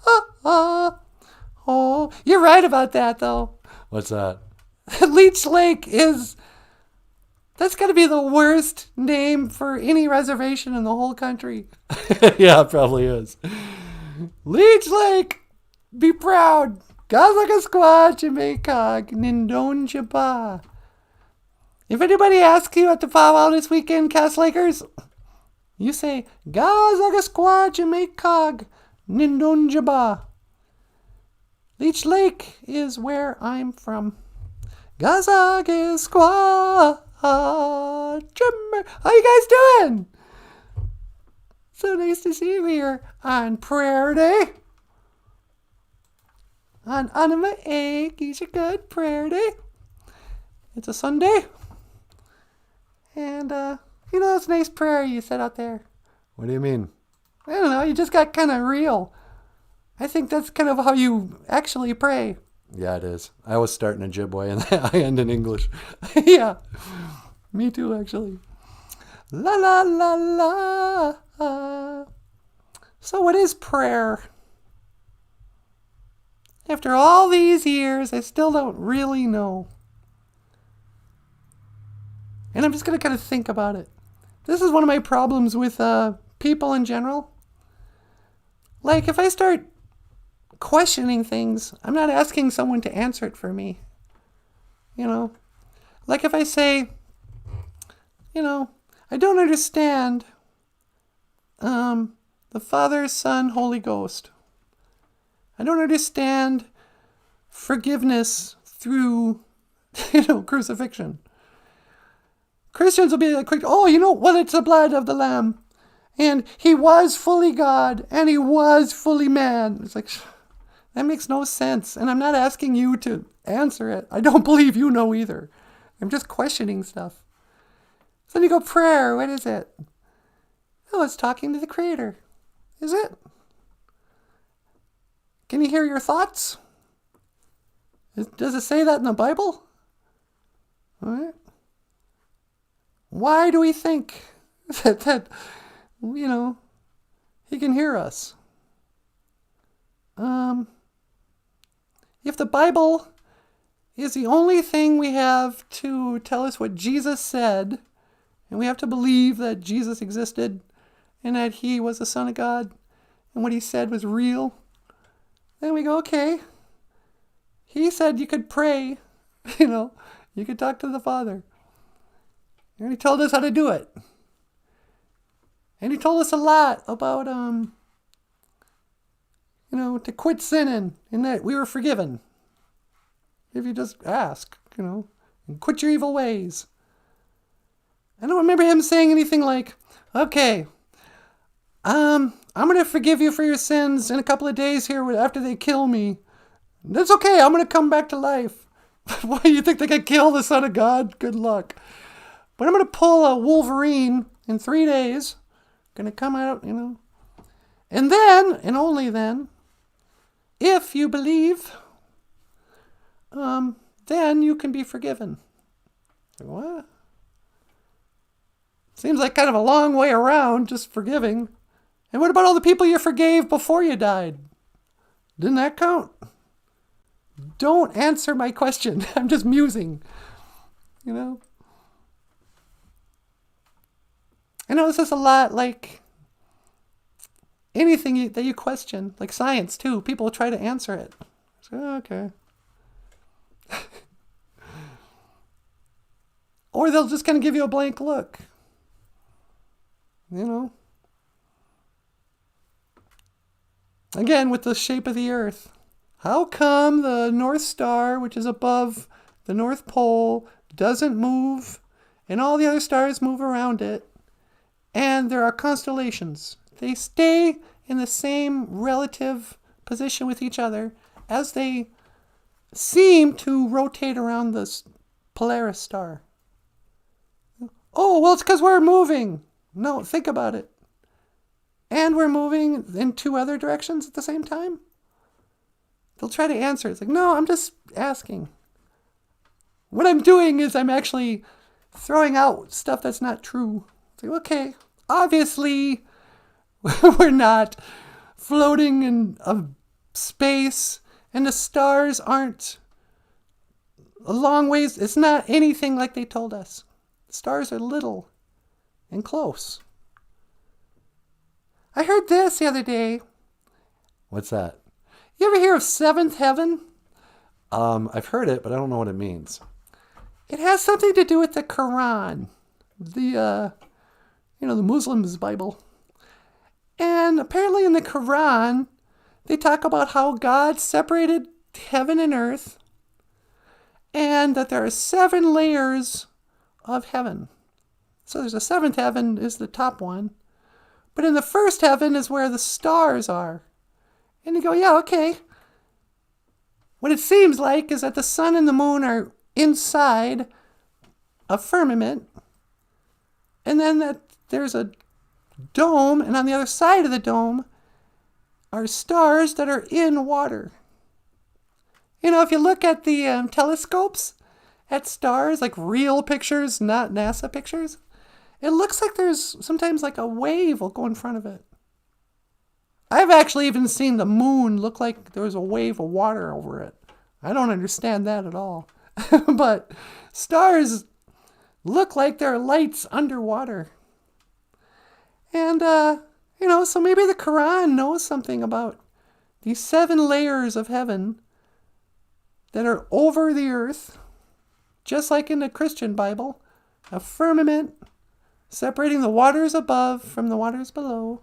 Oh, you're right about that, though. What's that? Leech Lake is... That's got to be the worst name for any reservation in the whole country. Yeah, it probably is. Leech Lake, be proud. Gazagasqua, Jamaica, Nindonjaba. If anybody asks you at the powwow this weekend, Cass Lakers, you say Gazagasqua, Jamaica, Nindonjaba. Leech Lake is where I'm from. Gazagasqua. How you guys doing? So nice to see you here on Prayer Day. On Anima Egg, is a good prayer day. It's a Sunday. And, it's a nice prayer you said out there. What do you mean? I don't know, you just got kind of real. I think that's kind of how you actually pray. Yeah, it is. I always start in Ojibwe and I end in English. Yeah, me too, actually. La la la la. So what is prayer? After all these years, I still don't really know. And I'm just going to kind of think about it. This is one of my problems with people in general. Like, if I start questioning things, I'm not asking someone to answer it for me. You know? Like if I say, I don't understand the Father, Son, Holy Ghost. I don't understand forgiveness through, crucifixion. Christians will be like quick, it's the blood of the Lamb. And he was fully God and he was fully man. It's like, that makes no sense. And I'm not asking you to answer it. I don't believe you know either. I'm just questioning stuff. So then you go, prayer, what is it? Oh, it's talking to the Creator. Is it? Can you hear your thoughts? Does it say that in the Bible? All right. Why do we think that he can hear us? If the Bible is the only thing we have to tell us what Jesus said, and we have to believe that Jesus existed and that he was the Son of God and what he said was real, then we go, okay, he said you could pray, you could talk to the Father. And he told us how to do it. And he told us a lot about, to quit sinning and that we were forgiven. If you just ask, and quit your evil ways. I don't remember him saying anything like, okay, I'm going to forgive you for your sins in a couple of days here after they kill me. That's okay, I'm going to come back to life. Why do you think they could kill the Son of God? Good luck. But I'm going to pull a Wolverine in 3 days. Going to come out, And then, and only then, if you believe, then you can be forgiven. Like, what? Seems like kind of a long way around just forgiving. And what about all the people you forgave before you died? Didn't that count? Don't answer my question. I'm just musing. I notice this a lot, like anything that you question, like science too. People try to answer it. So, okay. Or they'll just kind of give you a blank look. Again, with the shape of the Earth. How come the North Star, which is above the North Pole, doesn't move, and all the other stars move around it, and there are constellations? They stay in the same relative position with each other as they seem to rotate around the Polaris star. Oh, well, it's because we're moving. No, think about it. And we're moving in 2 other directions at the same time? They'll try to answer. It's like, no, I'm just asking. What I'm doing is I'm actually throwing out stuff that's not true. It's like, okay, obviously we're not floating in a space and the stars aren't a long ways. It's not anything like they told us. Stars are little and close. I heard this the other day. What's that? You ever hear of seventh heaven? I've heard it, but I don't know what it means. It has something to do with the Quran, the Muslims' Bible. And apparently in the Quran, they talk about how God separated heaven and earth, and that there are 7 layers of heaven. So there's a 7th heaven is the top one. But in the 1st heaven is where the stars are. And you go, yeah, okay. What it seems like is that the sun and the moon are inside a firmament. And then that there's a dome, and on the other side of the dome are stars that are in water. You know, if you look at the telescopes at stars, like real pictures, not NASA pictures, it looks like there's sometimes like a wave will go in front of it. I've actually even seen the moon look like there was a wave of water over it. I don't understand that at all. But stars look like they're lights underwater. And, you know, so maybe the Quran knows something about these 7 layers of heaven that are over the earth, just like in the Christian Bible, a firmament separating the waters above from the waters below.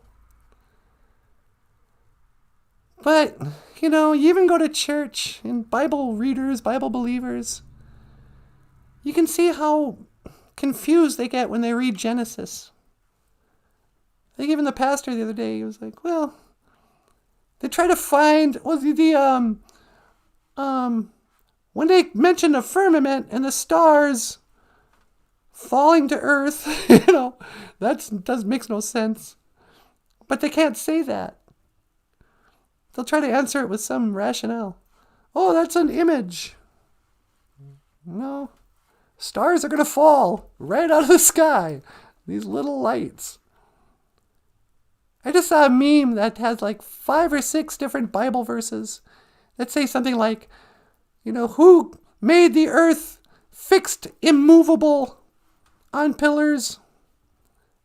But, you know, you even go to church and Bible readers, Bible believers, you can see how confused they get when they read Genesis. Like even the pastor the other day, he was like, well, they try to find, when they mention the firmament and the stars falling to earth, you know, makes no sense. But they can't say that. They'll try to answer it with some rationale. Oh, that's an image. No. Stars are going to fall right out of the sky. These little lights. I just saw a meme that has like 5 or 6 different Bible verses that say something like, you know, who made the earth fixed, immovable on pillars?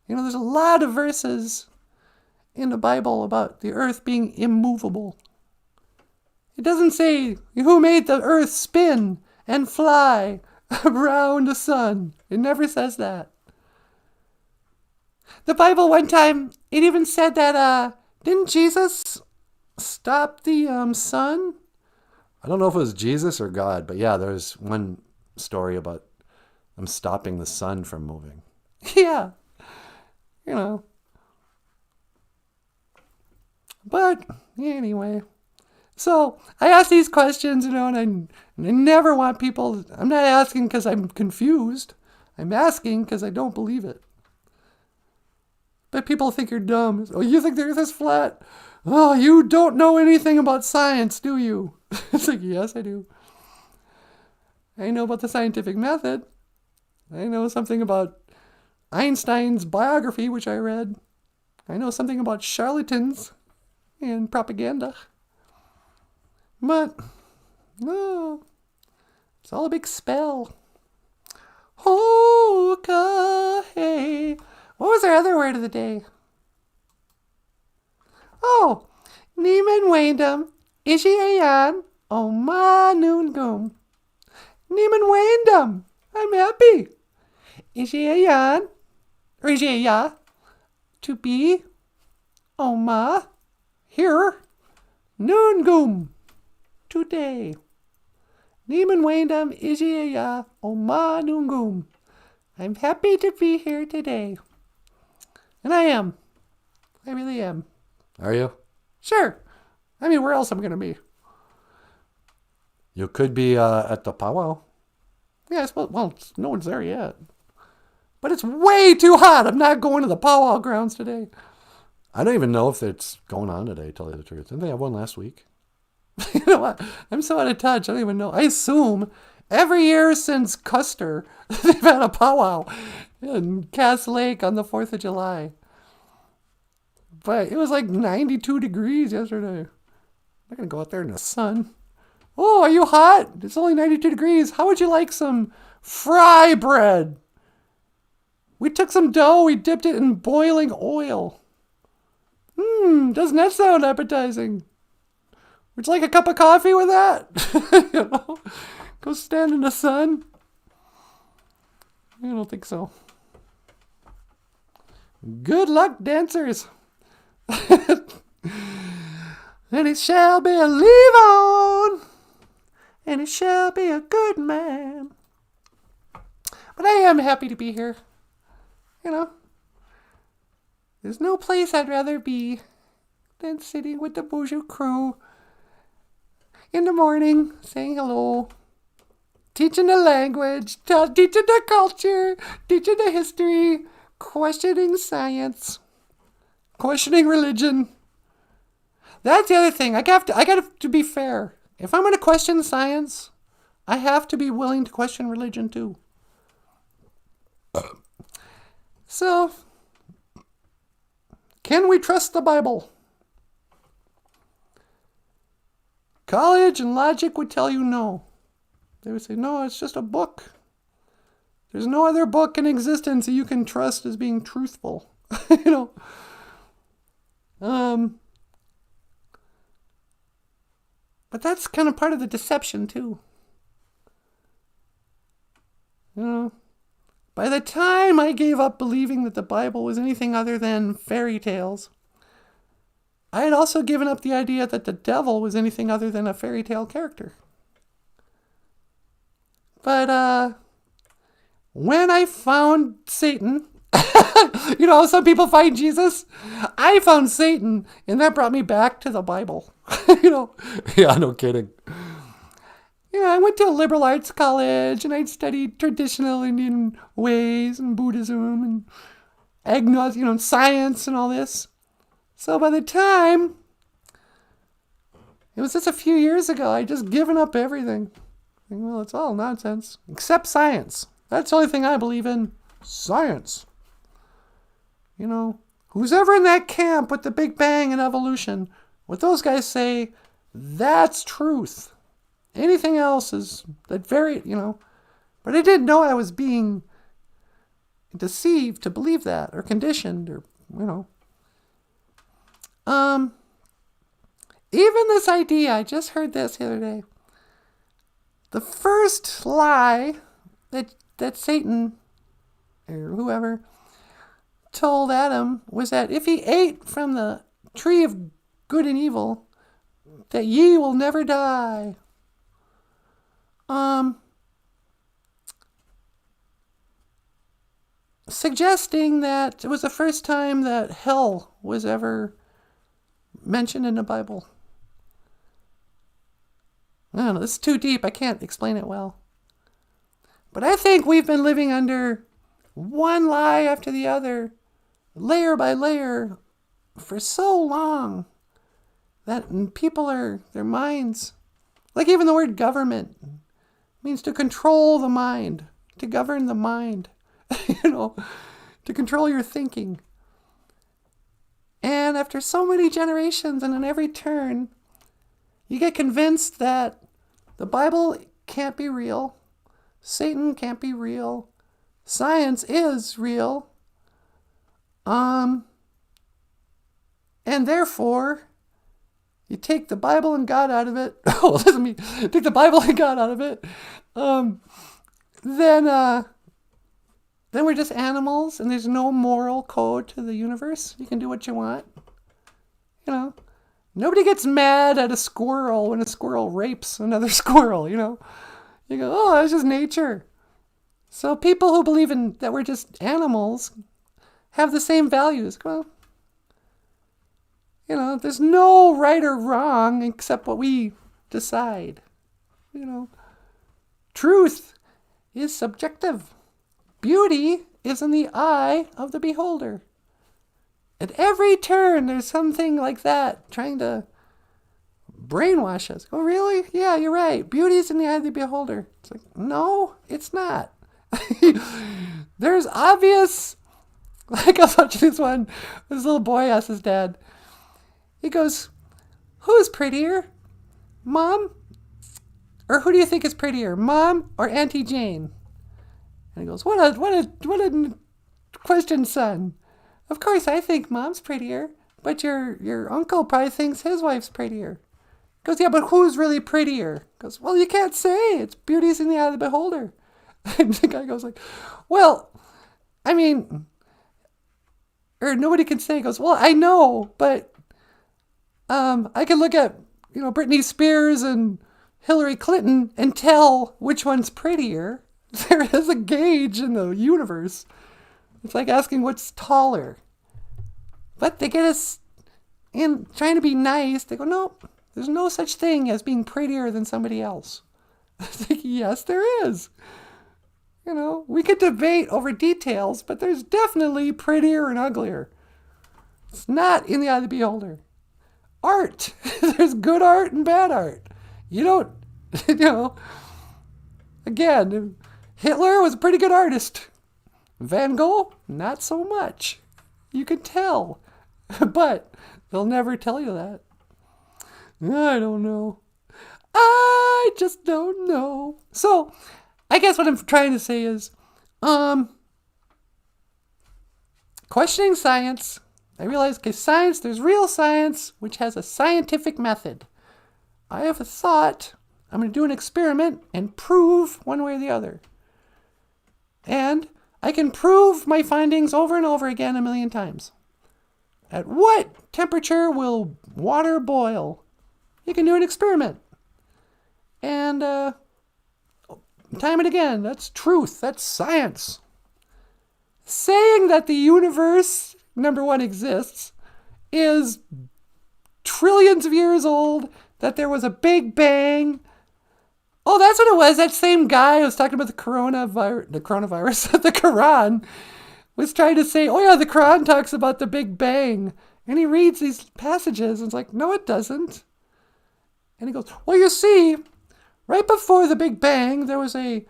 You know, there's a lot of verses in the Bible about the earth being immovable. It doesn't say who made the earth spin and fly around the sun. It never says that. The Bible one time, it even said that, didn't Jesus stop the sun? I don't know if it was Jesus or God, but yeah, there's one story about them stopping the sun from moving. Yeah, you know. But anyway, so I ask these questions, you know, and I never want people, I'm not asking because I'm confused. I'm asking because I don't believe it. But people think you're dumb. Oh, you think the earth is flat? Oh, you don't know anything about science, do you? It's like, yes, I do. I know about the scientific method. I know something about Einstein's biography, which I read. I know something about charlatans and propaganda. But, no, it's all a big spell. Okay. What was our other word of the day? Oh, Neiman Wyndham, Ishiayan, Omanungum. Neiman Wyndham, I'm happy. Ishiayan, or Ishiaya, to be, Oma, here, Nungum, today. Neiman Wyndham, Ishiaya, Omanungum. I'm happy to be here today. And I am. I really am. Are you? Sure. I mean, where else am I going to be? You could be at the powwow. Yeah, I suppose, well, no one's there yet. But it's way too hot. I'm not going to the powwow grounds today. I don't even know if it's going on today, to tell you the truth. Didn't they have one last week? You know what? I'm so out of touch. I don't even know. I assume every year since Custer, they've had a powwow in Cass Lake on the 4th of July. But it was like 92 degrees yesterday. I'm not going to go out there in the sun. Oh, are you hot? It's only 92 degrees. How would you like some fry bread? We took some dough, we dipped it in boiling oil. Doesn't that sound appetizing? Would you like a cup of coffee with that? You know? Go stand in the sun? I don't think so. Good luck, dancers. And it shall be a live on, and it shall be a good man. But I am happy to be here. You know, there's no place I'd rather be than sitting with the BOOZHOO crew in the morning, saying hello, teaching the language, teaching the culture, teaching the history, questioning science, questioning religion, That's the other thing. I got to be fair. If I'm going to question science, I have to be willing to question religion too. So, can we trust the Bible? College and logic would tell you no. They would say, no, it's just a book. There's no other book in existence that you can trust as being truthful. you know. But that's kind of part of the deception too. You know, by the time I gave up believing that the Bible was anything other than fairy tales, I had also given up the idea that the devil was anything other than a fairy tale character. But when I found Satan, you know, some people find Jesus. I found Satan, and that brought me back to the Bible. you know, Yeah, no kidding. you know, I went to a liberal arts college, and I'd studied traditional Indian ways and Buddhism and agnostic, you know, science and all this. So by the time it was just a few years ago, I'd just given up everything. Well, it's all nonsense except science. That's the only thing I believe in. Science. You know, who's ever in that camp with the Big Bang and evolution, what those guys say, that's truth. Anything else is that very, you know. But I didn't know I was being deceived to believe that or conditioned or, you know. Even this idea, I just heard this the other day. The first lie that Satan or whoever told Adam was that if he ate from the tree of good and evil, that ye will never die. Suggesting that it was the first time that hell was ever mentioned in the Bible. I don't know, this is too deep. I can't explain it well. But I think we've been living under one lie after the other, layer by layer, for so long that people their minds, like even the word government, means to control the mind, to govern the mind, you know, to control your thinking. And after so many generations and in every turn, you get convinced that the Bible can't be real, Satan can't be real, science is real, and therefore, you take the Bible and God out of it. Oh, listen to me. Take the Bible and God out of it. Then we're just animals, and there's no moral code to the universe. You can do what you want. You know, nobody gets mad at a squirrel when a squirrel rapes another squirrel. You know, you go, oh, that's just nature. So people who believe in that we're just animals have the same values. Well, you know, there's no right or wrong except what we decide. You know, truth is subjective. Beauty is in the eye of the beholder. At every turn, there's something like that trying to brainwash us. Oh, really? Yeah, you're right. Beauty is in the eye of the beholder. It's like, no, it's not. There's obvious, like I was watching this one, this little boy asked his dad, he goes, who's prettier, Mom? Or who do you think is prettier, Mom or Auntie Jane? And he goes, what a question, son. Of course, I think Mom's prettier, but your uncle probably thinks his wife's prettier. He goes, yeah, but who's really prettier? He goes, well, you can't say. It's beauty's in the eye of the beholder. And the guy goes like, well, I mean, or nobody can say. He goes, well, I know, but I can look at, you know, Britney Spears and Hillary Clinton and tell which one's prettier. There is a gauge in the universe. It's like asking what's taller. But they get us in trying to be nice. They go, no, there's no such thing as being prettier than somebody else. It's like, yes, there is. You know, we could debate over details, but there's definitely prettier and uglier. It's not in the eye of the beholder. art. There's good art and bad art. You don't, you know, again, Hitler was a pretty good artist. Van Gogh, not so much. You can tell. But they'll never tell you that. I don't know. I just don't know. So, I guess what I'm trying to say is, questioning science. I realize, okay, science, there's real science, which has a scientific method. I have a thought. I'm going to do an experiment and prove one way or the other. And I can prove my findings over and over again 1,000,000 times. At what temperature will water boil? You can do an experiment. And time and again, that's truth. That's science. Saying that the universe, number one, exists, is trillions of years old, that there was a big bang. Oh, that's what it was. That same guy who was talking about the coronavirus, the Quran, was trying to say, oh yeah, the Quran talks about the Big Bang. And he reads these passages and it's like, no, it doesn't. And he goes, well, you see, right before the Big Bang, there was a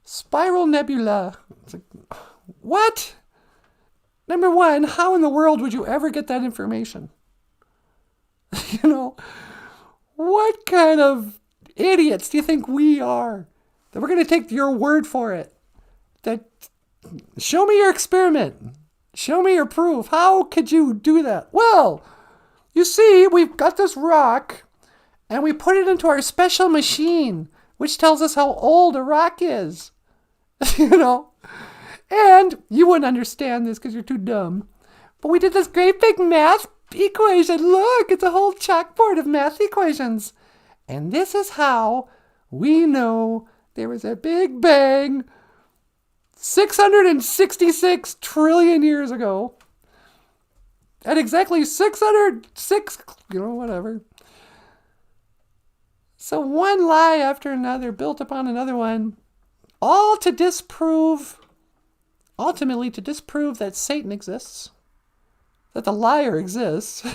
spiral nebula. It's like, what? Number one, how in the world would you ever get that information? You know, what kind of idiots do you think we are? That we're going to take your word for it. That show me your experiment. Show me your proof. How could you do that? Well, you see, we've got this rock and we put it into our special machine, which tells us how old a rock is. You know? And you wouldn't understand this because you're too dumb. But we did this great big math equation. Look, it's a whole chalkboard of math equations. And this is how we know there was a Big Bang 666 trillion years ago. At exactly 606, whatever. So one lie after another built upon another one, all to disprove, ultimately to disprove that Satan exists, that the liar exists,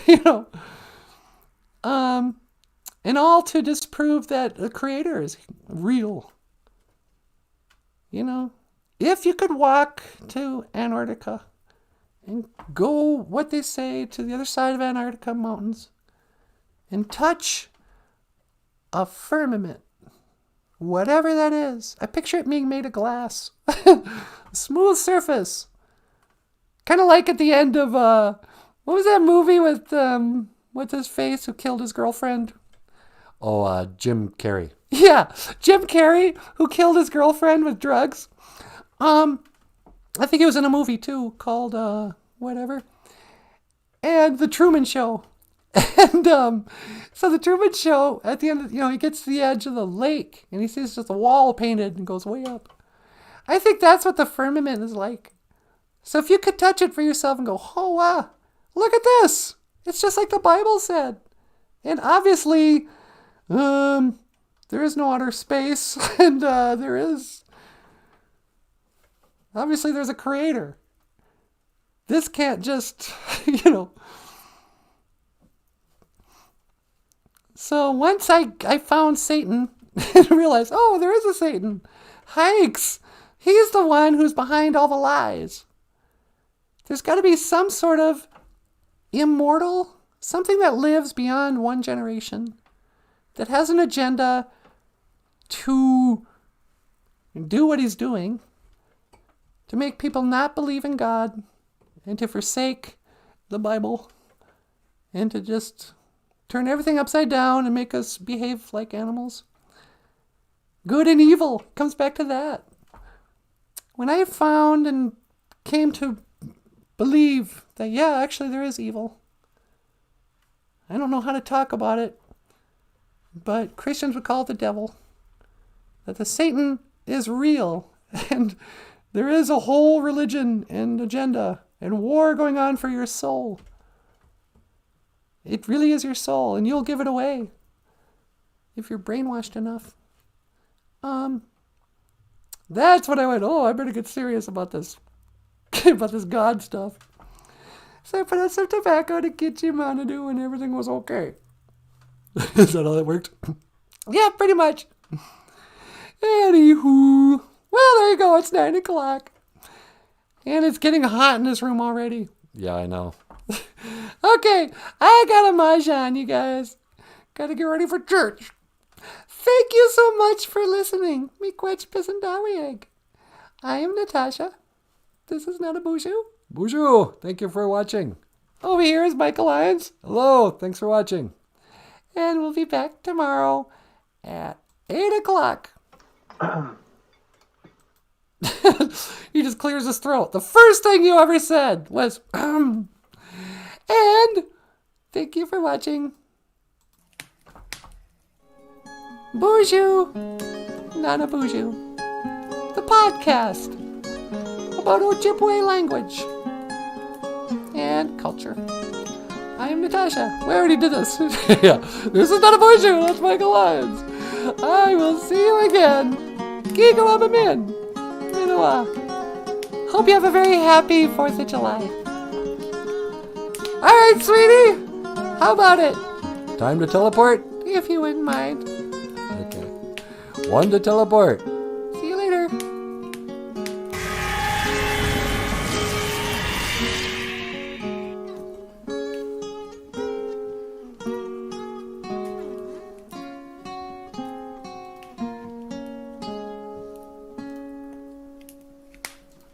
and all to disprove that the Creator is real. If you could walk to Antarctica and go, what they say, to the other side of Antarctica mountains and touch a firmament, whatever that is. I picture it being made of glass. Smooth surface. Kind of like at the end of, what was that movie with, what's his face, who killed his girlfriend? Oh, Jim Carrey. Yeah, Jim Carrey, who killed his girlfriend with drugs. I think it was in a movie too, called, whatever. And The Truman Show. And, so The Truman Show, at the end, he gets to the edge of the lake and he sees just a wall painted and goes way up. I think that's what the firmament is like. So if you could touch it for yourself and go, oh, wow, look at this. It's just like the Bible said. And obviously, there is no outer space and, obviously there's a creator. This can't just, So once I found Satan and realized, oh, there is a Satan. Hikes. He's the one who's behind all the lies. There's got to be some sort of immortal, something that lives beyond one generation, that has an agenda to do what he's doing, to make people not believe in God, and to forsake the Bible, and to just turn everything upside down and make us behave like animals. Good and evil comes back to that. When I found and came to believe that, yeah, actually there is evil. I don't know how to talk about it, but Christians would call it the devil. That the Satan is real, and there is a whole religion and agenda and war going on for your soul. It really is your soul, and you'll give it away if you're brainwashed enough. That's what I went, I better get serious about this, about this God stuff. So I put out some tobacco to get you Monadoo and everything was okay. Is that how that worked? Yeah, pretty much. Anywho. Well, there you go. It's 9 o'clock. And it's getting hot in this room already. Yeah, I know. Okay, I got a mahjong, you guys. Gotta get ready for church. Thank you so much for listening. Me quetch pissin' dawi egg. I am Natasha. This is Nanaboozhoo. BOOZHOO, thank you for watching. Over here is Michael Lyons. Hello, thanks for watching. And we'll be back tomorrow at 8 o'clock. He just clears his throat. The first thing you ever said was, And thank you for watching. BOOZHOO NANABOOZHOO, the podcast about Ojibwe language and culture. I am Natasha. We already did this. Yeah, this is Nanaboozhoo. That's Michael Lyons. I will see you again. Gigo Abamin. Hope you have a very happy 4th of July. Alright, sweetie. How about it? Time to teleport? If you wouldn't mind. Okay. 1 to teleport.